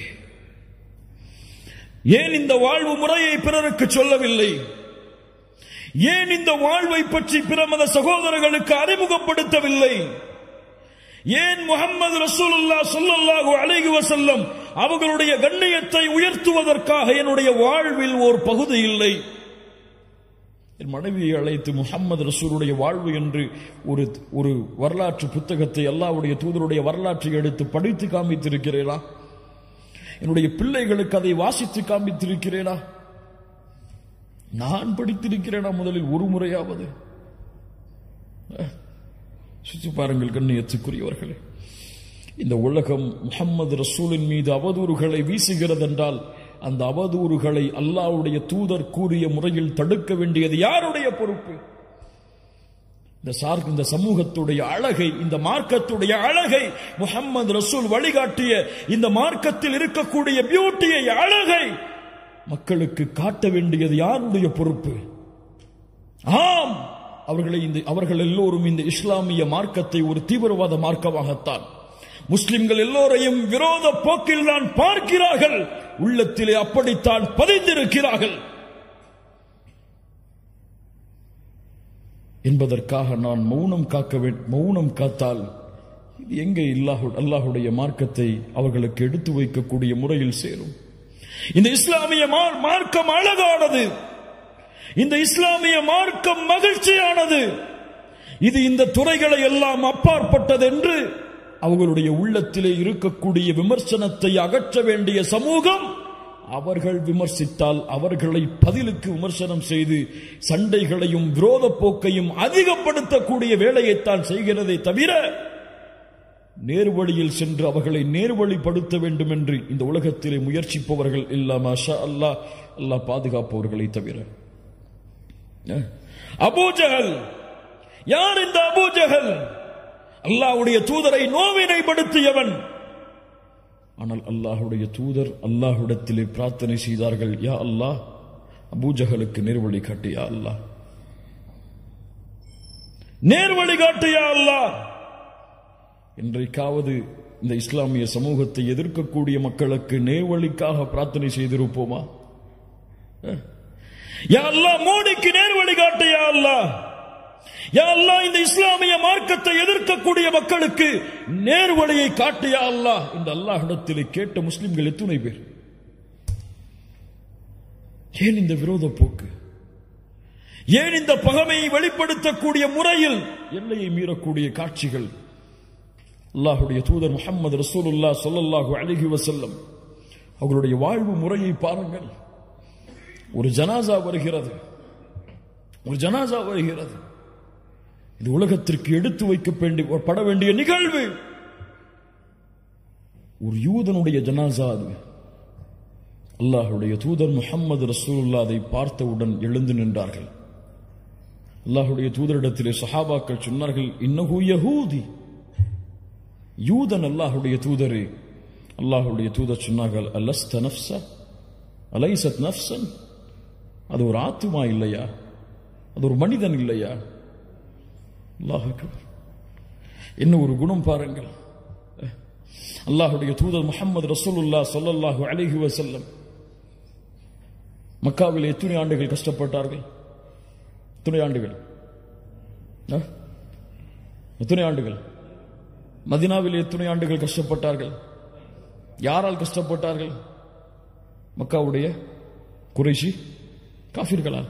ஏன் இந்த வாழ்வு முறையை பிறருக்கு சொல்லவில்லை? ஏன் இந்த வாழ்வை பற்றி பிற மத சகோதரர்களுக்கு அறிமுகப்படுத்தவில்லை? ஏன் முஹம்மது ரசூலுல்லாஹ் ஸல்லல்லாஹு அலைஹி வஸல்லம் அவர்களுடைய கண்ணியத்தை உயர்த்துவதற்காக என்னுடைய வாழ்வில் ஒரு பகுதி இல்லை? என் மனைவியை அழைத்து முஹம்மது ரசூலுடைய வாழ்வு என்று ஒரு வரலாற்று புத்தகத்தை, அல்லாஹ்வுடைய தூதருடைய வரலாற்றை எடுத்து படித்து காண்பித்திருக்கிறேனா? என்னுடைய பிள்ளைகளுக்கு அதை வாசித்து காண்பித்திருக்கிறேனா? நான் படித்திருக்கிறேனா முதலில் ஒரு முறையாவது? சுற்றி பாருங்கள் கண்ணியத்துக்குரியவர்களே. இந்த உலகம் முஹம்மது ரசூலின் மீது அவதூறுகளை வீசுகிறது என்றால் அந்த அவதூறுகளை அல்லாஹ்வுடைய தூதர் கூறிய முறையில் தடுக்க வேண்டியது யாருடைய பொறுப்பு? இந்த சமூகத்துடைய அழகை, இந்த மார்க்கத்துடைய அழகை, முஹம்மது ரசூல் வழிகாட்டிய இந்த மார்க்கத்தில் இருக்கக்கூடிய பியூட்டியை, அழகை மக்களுக்கு காட்ட வேண்டியது யாருடைய பொறுப்பு? ஆம், அவர்கள் எல்லோரும் இந்த இஸ்லாமிய மார்க்கத்தை ஒரு தீவிரவாத மார்க்கமாகத்தான், முஸ்லிம்கள் எல்லோரையும் விரோத போக்கில் தான் பார்க்கிறார்கள், உள்ளத்திலே அப்படித்தான் பதிந்திருக்கிறார்கள் என்பதற்காக நான் மௌனம் காத்தால் இது எங்கே அல்லாஹுடைய மார்க்கத்தை அவர்களுக்கு எடுத்து வைக்கக்கூடிய முறையில் சேரும்? இந்த இஸ்லாமிய மார்க்கம் அழகானது, இந்த இஸ்லாமிய மார்க்கம் மகிழ்ச்சியானது, இது இந்த துறைகளை எல்லாம் அப்பாற்பட்டது என்று அவர்களுடைய உள்ளத்திலே இருக்கக்கூடிய விமர்சனத்தை அகற்ற வேண்டிய சமூகம் அவர்கள் விமர்சித்தால் அவர்களை பதிலுக்கு விமர்சனம் செய்து சண்டைகளையும் விரோத போக்கையும் அதிகப்படுத்தக்கூடிய வேலையைத்தான் செய்கிறதே தவிர நேர்வழியில் சென்று அவர்களை நேர்வழிப்படுத்த வேண்டும் என்று இந்த உலகத்திலே முயற்சிப்பவர்கள் இல்ல. மாஷா அல்லாஹ், அல்லாஹ் பாதுகாப்பவர்களை தவிர. அபூஜஹல் யார்? இந்த அபூஜஹல் அல்லாஹ்வுடைய தூதரை நோவினைப்படுத்தியவன். ஆனால் அல்லாஹ்வுடைய தூதர் அல்லாஹ்விடத்திலே பிரார்த்தனை செய்தார்கள், யா அல்லாஹ் அபூஜஹலுக்கு நேர்வழி காட்டு, யா அல்லாஹ் நேர்வழி காட்டு, யா அல்லாஹ். இன்றைக்காவது இந்த இஸ்லாமிய சமூகத்தை எதிர்க்கக்கூடிய மக்களுக்கு நேர்வழிக்காக பிரார்த்தனை செய்திருப்போமா? யா அல்லாஹ் மோடிக்கு நேர்வழி காட்டு, யா அல்லாஹ். யா அல்லாஹ் இந்த இஸ்லாமிய மார்க்கத்தை எதிர்க்கக்கூடிய மக்களுக்கு நேர்வழியை காட்டு, யா அல்லாஹ். இந்த அல்லாஹ்விடத்திலே கேட்ட முஸ்லிம்கள் எத்தனை பேர்? ஏன் இந்த விரோத போக்கு? ஏன் இந்த பகைமையை வெளிப்படுத்தக்கூடிய முறையில் எல்லையை மீறக்கூடிய காட்சிகள்? அல்லாஹ்வுடைய தூதர் முஹம்மது ரசூலுல்லாஹ் ஸல்லல்லாஹு அலைஹி வஸல்லம் அவர்களுடைய வாழ்வு முறையை பாருங்கள். ஒரு ஜனாசா வருகிறது, இது உலகத்திற்கு எடுத்து வைக்கப்பட வேண்டிய நிகழ்வு. ஒரு யூதனுடைய ஜனாசா அது. அல்லாஹ்வுடைய தூதர் முஹம்மது ரசூலுல்லாஹ் அதை பார்த்தவுடன் எழுந்து நின்றார்கள். அல்லாஹ்வுடைய தூதரிடத்திலே சஹாபாக்கள் சொன்னார்கள், இன்னஹு யஹூதி, யூதன் அல்லாஹ்வுடைய தூதரே. அல்லாஹ்வுடைய தூதர் சொன்னார்கள், அலஸ்த நஃப்ஸ அலைஸத் நஃப்ஸன், அது ஒரு ஆத்துமா இல்லையா? அது ஒரு மனிதன் இல்லையா? அல்லாஹ் அக்பர். என்ன ஒரு குணம் பாருங்கள். அல்லாஹ்வுடைய தூதர் முஹம்மது ரசூலுல்லாஹ் ஸல்லல்லாஹு அலைஹி வஸல்லம் மக்காவில் எத்தனை ஆண்டுகள் கஷ்டப்பட்டார்கள்? எத்தனை ஆண்டுகள்? மதீனாவில் எத்தனை ஆண்டுகள் கஷ்டப்பட்டார்கள்? யாரால் கஷ்டப்பட்டார்கள்? மக்காவுடைய குறைஷி காஃபிர்களால்.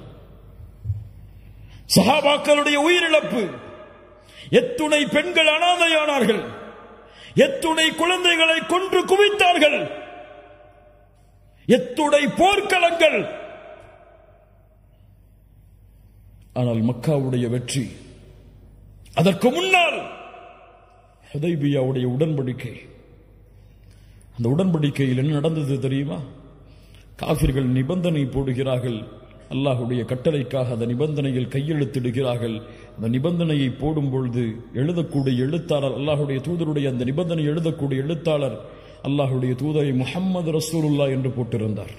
சஹாபாக்களுடைய உயிரிழப்பு, எத்துணை பெண்கள் அனாதையானார்கள், எத்துணை குழந்தைகளை கொன்று குவித்தார்கள், எத்துணை போர்க்களங்கள். ஆனால் மக்காவுடைய வெற்றி, அதற்கு முன்னால் ஹுதைபியாவுடைய உடன்படிக்கை. அந்த உடன்படிக்கையில் என்ன நடந்தது தெரியுமா? காஃபிர்கள் நிபந்தனை போடுகிறார்கள், அல்லாஹுடைய கட்டளைக்காக அந்த நிபந்தனையில் கையெழுத்திடுகிறார்கள். அந்த நிபந்தனையை போடும் பொழுது எழுதக்கூடிய எழுத்தாளர், அல்லாஹுடைய தூதருடைய அந்த நிபந்தனை எழுதக்கூடிய எழுத்தாளர் அல்லாஹுடைய தூதரை முஹம்மது ரசூலுல்லாஹ் என்று போட்டிருந்தார்.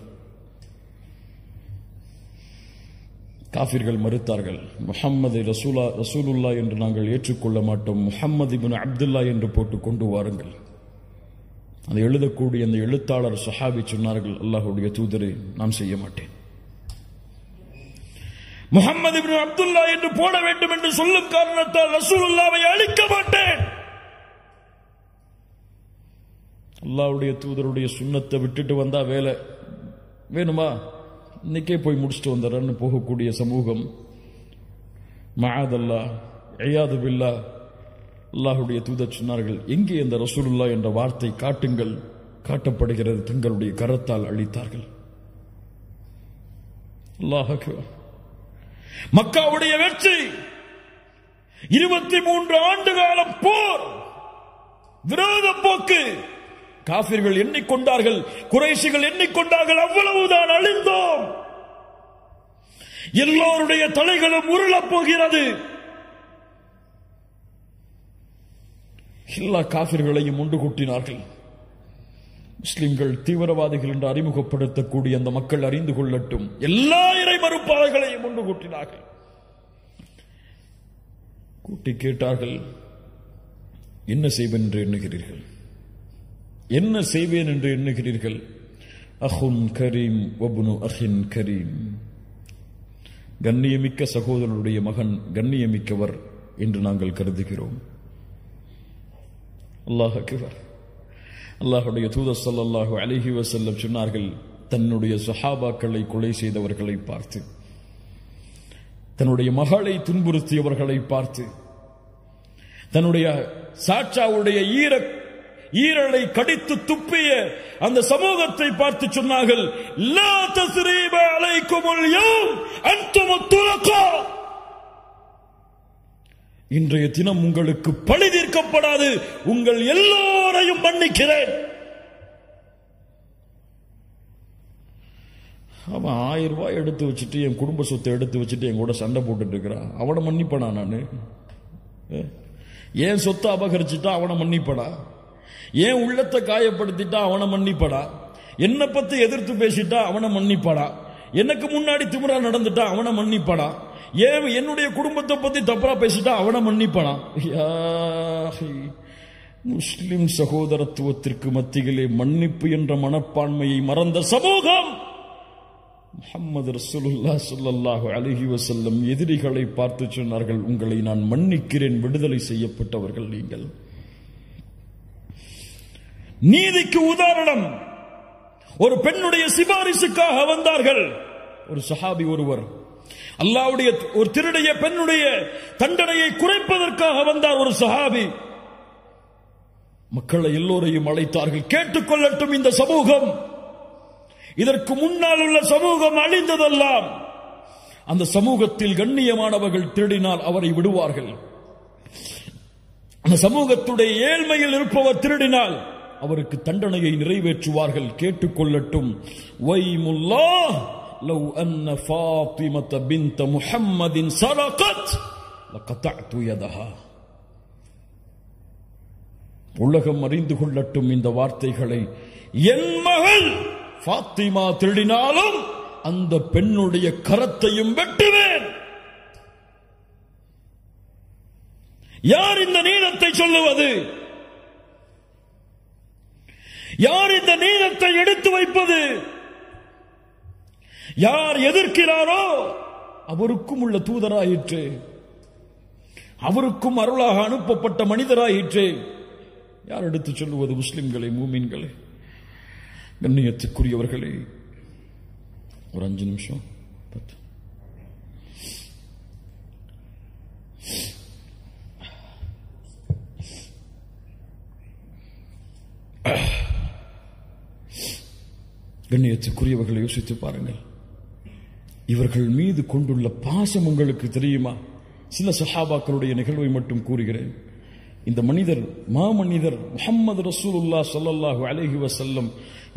காஃபிர்கள் மறுத்தார்கள். முஹம்மது ரசூலுல்லாஹ் என்று நாங்கள் ஏற்றுக்கொள்ள மாட்டோம், முஹம்மது இப்னு அப்துல்லா என்று போட்டு கொண்டு வாருங்கள். அதை எழுதக்கூடிய அந்த எழுத்தாளர் சஹாபி சொன்னார்கள், அல்லாஹுடைய தூதரை நான் செய்ய மாட்டேன். முஹம்மது இப்னு அப்துல்லா என்று போட வேண்டும் என்று சொல்லும் காரணத்தால் ரசூலுல்லாஹ்வை அழிக்க மாட்டேன். அல்லாஹ்வுடைய தூதருடைய சுன்னத்தை விட்டுட்டு வந்தா வேலை வேணுமா, இன்னைக்கே போய் முடிச்சுட்டு வந்துடுறேன்னு போகக்கூடிய சமூகம். மஆதல்லாஹ், இயாது பில்லாஹ். அல்லாஹுடைய தூதர் சொன்னார்கள், எங்கே அந்த ரசூலுல்லாஹ் என்ற வார்த்தை காட்டுங்கள். காட்டப்படுகிறது, தங்களுடைய கரத்தால் அழித்தார்கள். அல்லாஹ் அக்பர். மக்காவுடைய வெற்றி, 23 ஆண்டு காலம் போர், விரோத போக்கு. காஃபிர்கள் எண்ணிக்கொண்டார்கள், குறைஷிகள் எண்ணிக்கொண்டார்கள், அவ்வளவுதான், அழிந்தோம். எல்லோருடைய தலைகளும் உருளப் போகிறது. எல்லா காஃபிர்களையும் ஒன்று கூட்டினார்கள். முஸ்லிம்கள் தீவிரவாதிகள் என்று அறிமுகப்படுத்தக்கூடிய அந்த மக்கள் அறிந்து கொள்ளட்டும், எல்லா இறை மறுப்பாளர்களையும் ஒன்று கூட்டினார்கள். கூட்டி கேட்டார்கள், என்ன செய்வேன் என்று எண்ணுகிறீர்கள்? என்ன செய்வேன் என்று எண்ணுகிறீர்கள்? அஹுன் கரீம் வப்னு அஹின் கரீம், கண்ணியமிக்க சகோதரனுடைய மகன் கண்ணியமிக்கவர் என்று நாங்கள் கருதுகிறோம். அல்லாஹ் அக்பர். அல்லாஹுடைய தூதர் ஸல்லல்லாஹு அலைஹி வஸல்லம் சொன்னார்கள், தன்னுடைய சஹாபாக்களை கொலை செய்தவர்களை பார்த்து, தன்னுடைய மகளை துன்புறுத்தியவர்களை பார்த்து, தன்னுடைய சாட்சாவுடைய ஈரலை கடித்து துப்பிய அந்த சமூகத்தை பார்த்து சொன்னார்கள், லா தஸ்ரீப அலைக்குமுல் யௌம் அன்துமுத் துலகா, இன்றைய தினம் உங்களுக்கு பழி தீர்க்கப்படாது, உங்கள் எல்லோரையும் மன்னிக்கிறேன். அவன் 1000 ரூபாய் எடுத்து வச்சுட்டு, என் குடும்ப சொத்தை எடுத்து வச்சுட்டு என் கூட சண்டை போட்டுட்டு இருக்கிறான், அவனை மன்னிப்படா? நானு ஏன் சொத்தை அபகரிச்சுட்டா அவனை மன்னிப்படா? ஏன் உள்ளத்தை காயப்படுத்திட்டா அவனை மன்னிப்படா? என்னை பத்தி எதிர்த்து பேசிட்டா அவனை மன்னிப்படா? எனக்கு முன்னாடி திமிரா நடந்துட்டா அவனை மன்னிப்படா? ஏன் என்னுடைய குடும்பத்தை பத்தி தப்பா பேசிட்டா அவனை மன்னிப்படா? முஸ்லிம் சகோதரத்துவத்திற்கு மத்தியிலே மன்னிப்பு என்ற மனப்பான்மையை மறந்த சமூகம். முஹம்மது ரசூலுல்லாஹ் ஸல்லல்லாஹு அலைஹி வஸல்லம் எதிரிகளை பார்த்து சொன்னார்கள், உங்களை நான் மன்னிக்கிறேன், விடுதலை செய்யப்பட்டவர்கள் நீங்கள். நீதிக்கு உதாரணம், ஒரு பெண்ணுடைய சிபாரிசுக்காக வந்தார்கள். ஒரு சஹாபி ஒருவர் அல்லாஹ்வுடைய ஒரு திருடைய பெண்ணுடைய தண்டனையை குறைப்பதற்காக வந்தார். ஒரு சஹாபி மக்களை எல்லோரையும் அழைத்தார்கள், கேட்டுக்கொள்ளட்டும் இந்த சமூகம், இதற்கு முன்னால் உள்ள சமூகம் அழிந்ததெல்லாம். அந்த சமூகத்தில் கண்ணியமானவர்கள் திருடினால் அவரை விடுவார்கள். அந்த சமூகத்துடைய ஏழ்மையில் இருப்பவர் திருடினால் அவருக்கு தண்டனையை நிறைவேற்றுவார்கள். கேட்டுக்கொள்ளட்டும். வைமுல்லாஹ் லவ் அன்ன ஃபாத்திமத பின்த முஹம்மதின் ஸரகத் லகதஅது யதஹா. உலகம் அறிந்து கொள்ளட்டும் இந்த வார்த்தைகளை. என் மகள் ஃபாத்திமா திருடினாலும் அந்த பெண்ணுடைய கரத்தையும் வெட்டுவேன். யார் இந்த நீதத்தை சொல்லுவது? யார் இந்த நீதத்தை எடுத்து வைப்பது? யார் எதிர்க்கிறாரோ அவருக்கும் உள்ள தூதராயிற்று, அவருக்கும் அருளாக அனுப்பப்பட்ட மனிதராயிற்று. யார் எடுத்து சொல்லுவது? முஸ்லிம்களே, மூமின்களே, கண்ணியத்துக்குரியவர்களே, ஒரு 5 நிமிஷம் 10. கண்ணியத்துக்குரியவர்களை யோசித்து பாருங்கள். இவர்கள் மீது கொண்டுள்ள பாசம் உங்களுக்கு தெரியுமா? சில சஹாபாக்களுடைய நிகழ்வை மட்டும் கூறுகிறேன். இந்த மனிதர், மாமனிதர் முஹம்மது ரசூலுல்லாஹ் ஸல்லல்லாஹு அலைஹி வஸல்லம்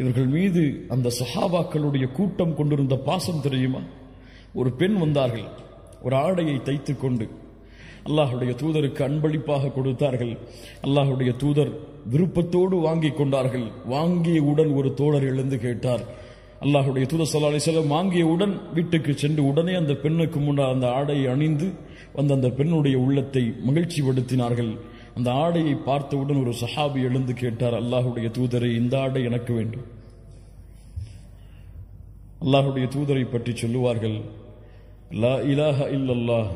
இவர்கள் மீது அந்த சஹாபாக்களுடைய கூட்டம் கொண்டிருந்த பாசம் தெரியுமா? ஒரு பெண் வந்தார்கள், ஒரு ஆடையை தைத்துக் கொண்டு அல்லாஹுடைய தூதருக்கு அன்பளிப்பாக கொடுத்தார்கள். அல்லாஹுடைய தூதர் விருப்பத்தோடு வாங்கிக் கொண்டார்கள். வாங்கியவுடன் ஒரு தோழர் எழுந்து கேட்டார். அல்லாஹுடைய தூதர் ஸல்லல்லாஹு அலைஹி வஸல்லம் வாங்கியவுடன் வீட்டுக்கு சென்று உடனே அந்த பெண்ணுக்கு முன்னால் அந்த ஆடையை அணிந்து வந்த அந்த பெண்ணுடைய உள்ளத்தை மகிழ்ச்சிப்படுத்தினார்கள். அந்த ஆடையை பார்த்தவுடன் ஒரு சஹாபி எழுந்து கேட்டார், அல்லாஹுடைய தூதரை, இந்த ஆடை எனக்கு வேண்டும். அல்லாஹுடைய தூதரை பற்றி சொல்லுவார்கள், லா இலாஹ இல்லல்லாஹ்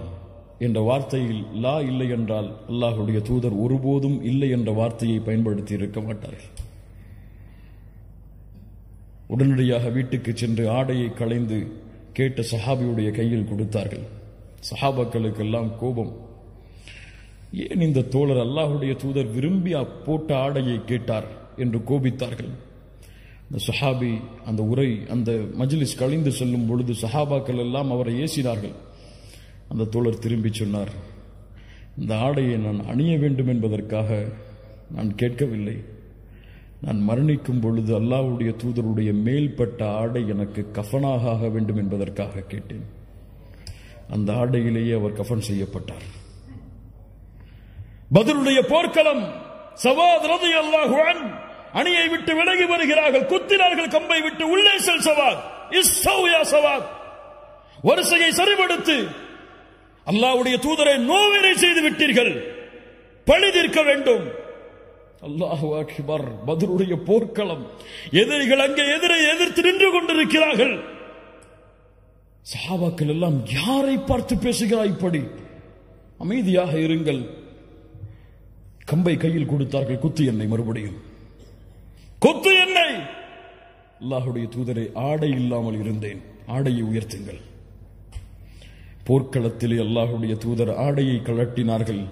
என்ற வார்த்தையில் லா இல்லை என்றால் அல்லாஹுடைய தூதர் ஒருபோதும் இல்லை என்ற வார்த்தையை பயன்படுத்தி இருக்க மாட்டார்கள். உடனடியாக வீட்டுக்கு சென்று ஆடையை களைந்து கேட்ட சஹாபியுடைய கையில் கொடுத்தார்கள். சஹாபாக்களுக்கெல்லாம் கோபம். ஏன் இந்த தோழர் அல்லாஹுடைய தூதர் விரும்பி போட்ட ஆடையை கேட்டார் என்று கோபித்தார்கள். அந்த சஹாபி அந்த உரை அந்த மஜ்லிஸ் கழிந்து செல்லும் பொழுது சஹாபாக்கள் எல்லாம் அவரை ஏசினார்கள். அந்த தோழர் திரும்பி சொன்னார், இந்த ஆடையை நான் அணிய வேண்டும் என்பதற்காக நான் கேட்கவில்லை. நான் மரணிக்கும் பொழுது அல்லாஹ்வுடைய தூதருடைய மேல்பட்ட ஆடை எனக்கு கஃபனாக ஆக வேண்டும் என்பதற்காக கேட்டேன். அந்த ஆடையிலேயே அவர் கஃபன் செய்யப்பட்டார். பத்ருடைய போர்க்களம், சவாத் ரலியல்லாஹு அன்ஹு அணியை விட்டு விலகி வருகிறார்கள். குத்தினார்கள் கம்பை விட்டு, உள்ளே செல் சவாத், இஸ்ஸவ் யா சவாத், வரிசையை சரிபடுத்து, அல்லாஹ்வுடைய தூதரை நோவினை செய்து விட்டீர்கள், பழி தீர்க்க வேண்டும். அல்லாஹு அக்பர். பத்ருடைய போர்க்களம், எதிரிகள் அங்கே எதிர்த்து நின்று கொண்டிருக்கிறார்கள். சஹாபாக்கள் எல்லாம், யாரை பார்த்து பேசுகிறாய் இப்படி, அமைதியாக இருங்கள். கம்பை கையில் கொடுத்தார்கள், குத்து என்னை, மறுபடியும் குத்து என்னை. அல்லாஹுடைய தூதரை, ஆடை இல்லாமல் இருந்தேன், ஆடையை உயர்த்துங்கள். போர்க்களத்திலே அல்லாஹுடைய தூதர் ஆடையை கழட்டினார்கள்.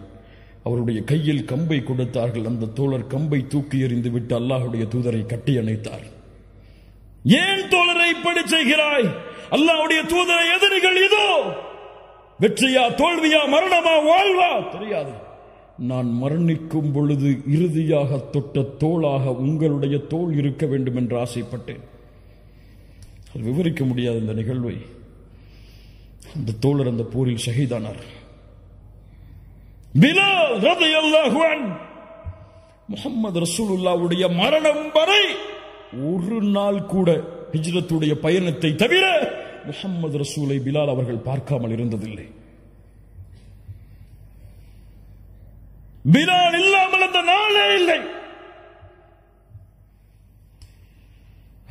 அவருடைய கையில் கம்பை கொடுத்தார்கள். அந்த தோழர் கம்பை தூக்கி எறிந்து விட்டு அல்லாஹுடைய தூதரை கட்டி அணைத்தார். ஏன் தோழரை இப்படி செய்கிறாய்? அல்லாஹ்வுடைய தூதரை எதிரிகள் இதோ, வெற்றியா தோல்வியா, மரணமா வாழ்வா தெரியாது. நான் மரணிக்கும் பொழுது இறுதியாக தொட்ட தோளாக உங்களுடைய தோள் இருக்க வேண்டும் என்று ஆசைப்பட்டேன். விவரிக்க முடியாத இந்த நிகழ்வை. அந்த தோழர் அந்த போரில் ஷஹீதானார். பிலால் ரலியல்லாஹு அன்ஹு முஹம்மது ரசூலுல்லாஹ்வுடைய மரணம் வரை ஒரு நாள் கூட ஹிஜ்ரத்துடைய பயணத்தை தவிர முஹம்மது ரசூலை பிலால் அவர்கள் பார்க்காமல் இருந்ததில்லை. பிலால் இல்லாமல் அந்த நாளே இல்லை.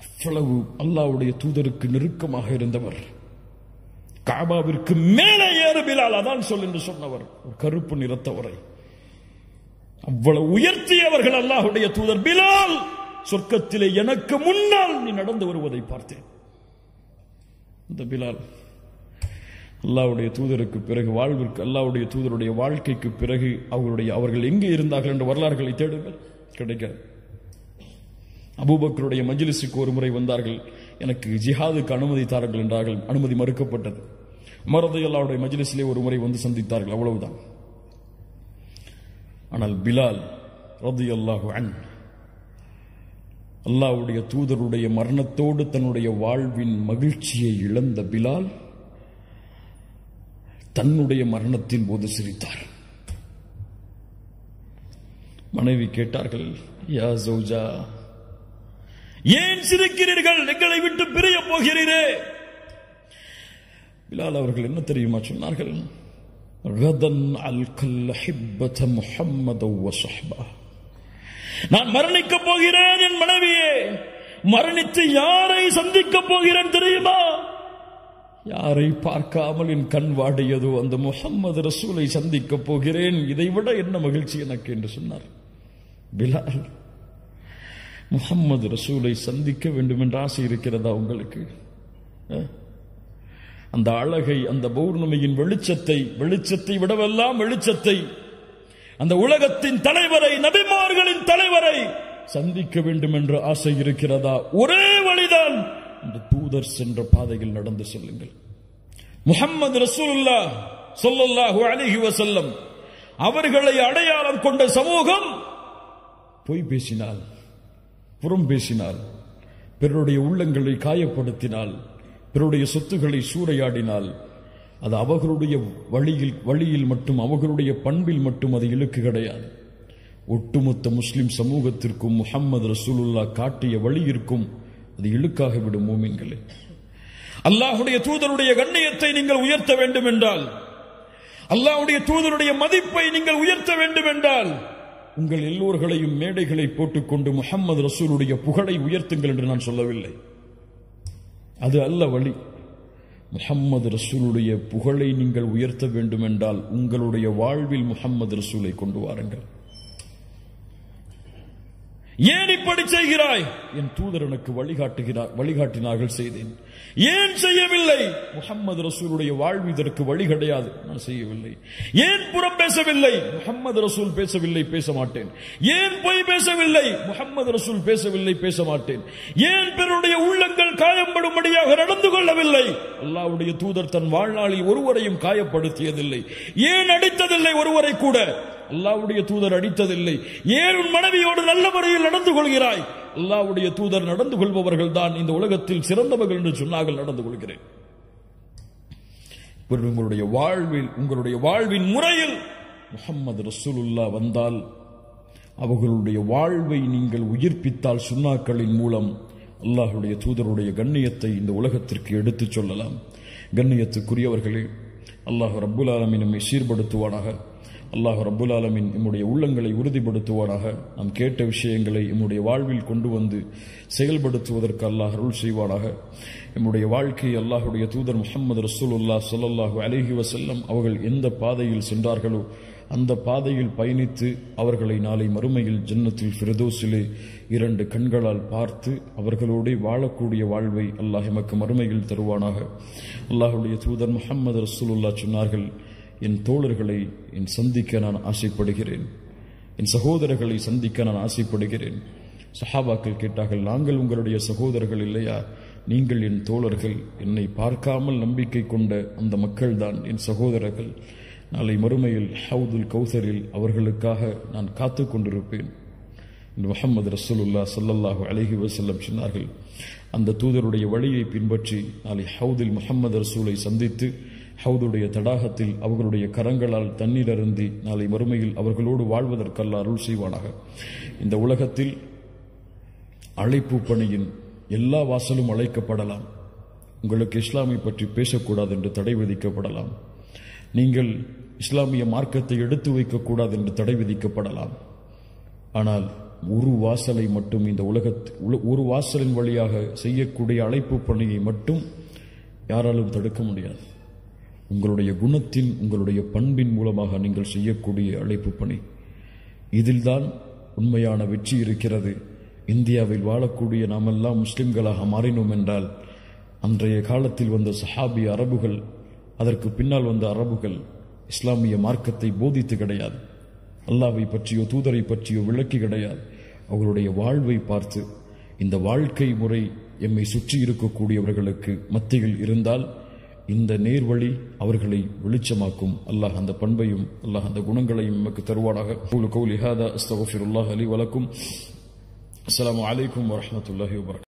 அவ்வளவு அல்லாஹ்வுடைய தூதருக்கு நெருக்கமாக இருந்தவர். காபாவிற்கு மேலே ஏறு பிலால், அதான் சொல் என்று சொன்னவர், ஒரு கருப்பு நிறத்தவரை அவ்வளவு உயர்த்தியவர்கள் அல்லாஹ்வுடைய தூதர். பிலால், சொர்க்கத்திலே எனக்கு முன்னால் நீ நடந்து வருவதை பார்த்தேன். இந்த பிலால் அல்லாஹ்வுடைய தூதருக்கு பிறகு வாழ்விற்கு, அல்லாஹ்வுடைய தூதருடைய வாழ்க்கைக்கு பிறகு அவர்கள் எங்கே இருந்தார்கள் என்ற வரலாறுகளை தேடுங்கள், கிடைக்காது. அபூபக்கருடைய மஜ்லிஸுக்கு ஒரு முறை வந்தார்கள். எனக்கு ஜிஹாதுக்கு அனுமதி தாருங்கள் என்றார்கள். அனுமதி மறுக்கப்பட்டது. உமர் ரலியல்லாஹு அன்ஹு மஜ்லிஸிலே ஒரு முறை வந்து சந்தித்தார்கள், அவ்வளவுதான். ஆனால் பிலால் ரலியல்லாஹு அன்ஹு அல்லாஹ்வுடைய தூதருடைய மரணத்தோடு தன்னுடைய வாழ்வின் மகிழ்ச்சியை இழந்த பிலால் தன்னுடைய மரணத்தின் போது சிரித்தார். மனைவி கேட்டார்கள், யா ஜௌஜா, ஏன் சிரிக்கிறீர்கள்? எங்களை விட்டு பிரிய போகிறீரே. பிலால் அவர்கள் என்ன தெரியுமா சொன்னார்கள்? கதன் அல்கல் ஹிப்பத முஹம்மத வ ஸஹ்பா. நான் மரணிக்க போகிறேன் என் மனைவியே. மரணித்து யாரை சந்திக்க போகிறேன் தெரியுமா? யாரை பார்க்காமல் என் கண் வாடியதோ அந்த முஹம்மது ரசூலை சந்திக்க போகிறேன். இதைவிட என்ன மகிழ்ச்சி எனக்கு என்று சொன்னார். பிலால், முஹம்மது ரசூலை சந்திக்க வேண்டும் என்ற ஆசை இருக்கிறதா உங்களுக்கு? அந்த அழகை, அந்த பௌர்ணமியின் வெளிச்சத்தை விடவெல்லாம் வெளிச்சத்தை, அந்த உலகத்தின் தலைவரை, நபிமார்களின் தலைவரை சந்திக்க வேண்டும் என்ற ஆசை இருக்கிறதா? ஒரே வழிதான், இந்த தூதர் சென்ற பாதையில் நடந்து செல்லுங்கள். முஹம்மது ரசூலுல்லாஹ் ஸல்லல்லாஹு அலைஹி வஸல்லம் அவர்களை அடையாளம் கொண்ட சமூகம் பொய் பேசினால், புறம் பேசினால், பிறருடைய உள்ளங்களை காயப்படுத்தினால், பிறருடைய சொத்துக்களை சூறையாடினால் அது அவர்களுடைய வழியில் மட்டும், அவர்களுடைய பண்பில் மட்டும் அது இழுக்கு கிடையாது. ஒட்டுமொத்த முஸ்லிம் சமூகத்திற்கும் முஹம்மது ரசூலுல்லாஹ் காட்டிய வழியிற்கும் அது இழுக்காக விடும். மூமின்களே, அல்லாஹ்வுடைய தூதருடைய கண்ணியத்தை நீங்கள் உயர்த்த வேண்டும் என்றால், அல்லாஹ்வுடைய தூதருடைய மதிப்பை நீங்கள் உயர்த்த வேண்டும் என்றால், உங்கள் எல்லோர்களையும் மேடைகளை போட்டுக்கொண்டு முஹம்மது ரசூலுடைய புகழை உயர்த்துங்கள் என்று நான் சொல்லவில்லை. அது அல்ல வழி. முஹம்மது ரசூலுடைய புகழை நீங்கள் உயர்த்த வேண்டும் என்றால் உங்களுடைய வாழ்வில் முஹம்மது ரசூலை கொண்டு வாருங்கள். ஏன் இப்படி செய்கிறாய்? என் தூதர் எனக்கு வழிகாட்டினார்கள், செய்தேன். ஏன் செய்யவில்லை? முஹம்மது ரசூலுடைய வாழ்வு இதற்கு வழி கிடையாது, நான் செய்யவில்லை. ஏன் புறம் பேசவில்லை? முஹம்மது ரசூல் பேசவில்லை, பேச மாட்டேன். ஏன் பொய் பேசவில்லை? முஹம்மது ரசூல் பேசவில்லை, பேச மாட்டேன். ஏன் பிறருடைய உள்ளங்கள் காயப்படும்படியாக நடந்து கொள்ளவில்லை? அல்லாஹ்வுடைய தூதர் தன் வாழ்நாளில் ஒருவரையும் காயப்படுத்தியதில்லை. ஏன் அடித்ததில்லை? ஒருவரை கூட அல்லாஹ்வுடைய தூதர் அடித்ததில்லை. ஏன் உன் மனைவியோடு நல்ல முறையில் நடந்து கொள்கிறாய்? அல்லாஹ்வுடைய தூதர் நடந்து கொள்பவர்கள் தான் இந்த உலகத்தில் சிறந்தவர்கள் என்று சொன்னார்கள், நடந்து கொள்கிறேன். உங்களுடைய வாழ்வின் முறையில் முஹம்மது ரசூலுல்லாஹ் வந்தால், அவர்களுடைய வாழ்வை நீங்கள் உயிர்ப்பித்தால், சுன்னாக்களின் மூலம் அல்லாஹ்வுடைய தூதருடைய கண்ணியத்தை இந்த உலகத்திற்கு எடுத்துச் சொல்லலாம். கண்ணியத்துக்குரியவர்களே, அல்லாஹ் ரப்புல் ஆலமீன் நம்மை சீர்படுத்துவானாக. அல்லாஹ் ரப்புல் ஆலமீன் நம்முடைய உள்ளங்களை உறுதிப்படுத்துவானாக. நாம் கேட்ட விஷயங்களை நம்முடைய வாழ்வில் கொண்டு வந்து செயல்படுத்துவதற்கு அல்லாஹ் அருள் செய்வானாக. நம்முடைய வாழ்க்கையை அல்லாஹ்வுடைய தூதர் முஹம்மது ரசூலுல்லாஹ் ஸல்லல்லாஹு அலைஹி வஸல்லம் அவர்கள் எந்த பாதையில் சென்றார்களோ அந்த பாதையில் பயணித்து அவர்களை நாளை மறுமையில் ஜன்னத்துல் ஃபிர்தௌஸிலே 2 கண்களால் பார்த்து அவர்களோடு வாழக்கூடிய வாழ்வை அல்லாஹ் எமக்கு மறுமையில் தருவானாக. அல்லாஹ்வுடைய தூதர் முஹம்மது ரசூலுல்லாஹ் சொன்னார்கள், என் தோழர்களை சந்திக்க நான் ஆசைப்படுகிறேன், என் சகோதரர்களை சந்திக்க நான் ஆசைப்படுகிறேன். சஹாபாக்கள் கேட்டார்கள், நாங்கள் உங்களுடைய சகோதரர்கள் இல்லையா? நீங்கள் என் தோழர்கள். என்னை பார்க்காமல் நம்பிக்கை கொண்ட அந்த மக்கள் தான் என் சகோதரர்கள். நாளை மறுமையில் ஹவுதுல் கௌசரில் அவர்களுக்காக நான் காத்து கொண்டிருப்பேன் என்று முஹம்மது ரசூலுல்லாஹ் ஸல்லல்லாஹு அலைஹி வஸல்லம் சொன்னார்கள். அந்த தூதருடைய வழியை பின்பற்றி நாளை ஹவுதில் முஹம்மது ரசூலை சந்தித்து ஹவுதுடைய தடாகத்தில் அவர்களுடைய கரங்களால் தண்ணீர் அருந்தி நாளை மறுமையில் அவர்களோடு வாழ்வதற்கு அல்லாஹ் அருள் செய்வானாக. இந்த உலகத்தில் அழைப்பு பணியின் எல்லா வாசலும் அழைக்கப்படலாம். உங்களுக்கு இஸ்லாமை பற்றி பேசக்கூடாது என்று தடை விதிக்கப்படலாம். நீங்கள் இஸ்லாமிய மார்க்கத்தை எடுத்து வைக்கக்கூடாது என்று தடை விதிக்கப்படலாம். ஆனால் ஒரு வாசலை மட்டும், இந்த ஒரு வாசலின் வழியாக செய்யக்கூடிய அழைப்பு பணியை மட்டும் யாராலும் தடுக்க முடியாது. உங்களுடைய குணத்தின், உங்களுடைய பண்பின் மூலமாக நீங்கள் செய்யக்கூடிய அழைப்பு பணி, இதில்தான் உண்மையான வெற்றி இருக்கிறது. இந்தியாவில் வாழக்கூடிய நாமெல்லாம் முஸ்லிம்களாக மாறினோம் என்றால், அன்றைய காலத்தில் வந்த சஹாபி அரபுகள், அதற்கு பின்னால் வந்த அரபுகள் இஸ்லாமிய மார்க்கத்தை போதித்து கிடையாது, அல்லாஹ்வை பற்றியோ தூதரை பற்றியோ விளக்கி கிடையாது. அவர்களுடைய வாழ்வை பார்த்து, இந்த வாழ்க்கை முறை எம்மை சுற்றி இருக்கக்கூடியவர்களுக்கு மத்தியில் இருந்தால் இந்த நேர்வழி அவர்களை வெளிச்சமாக்கும். அல்லாஹ் அந்த பண்பையும் அல்லாஹ் அந்த குணங்களையும் நமக்கு தருவானாக. கௌலி ஹாதா அஸ்தக்ஃபிருல்லாஹ் லி வ லக்கும். அஸ்ஸலாமு அலைக்கும் வ ரஹ்மத்துல்லாஹி வ பரகாத்துஹு.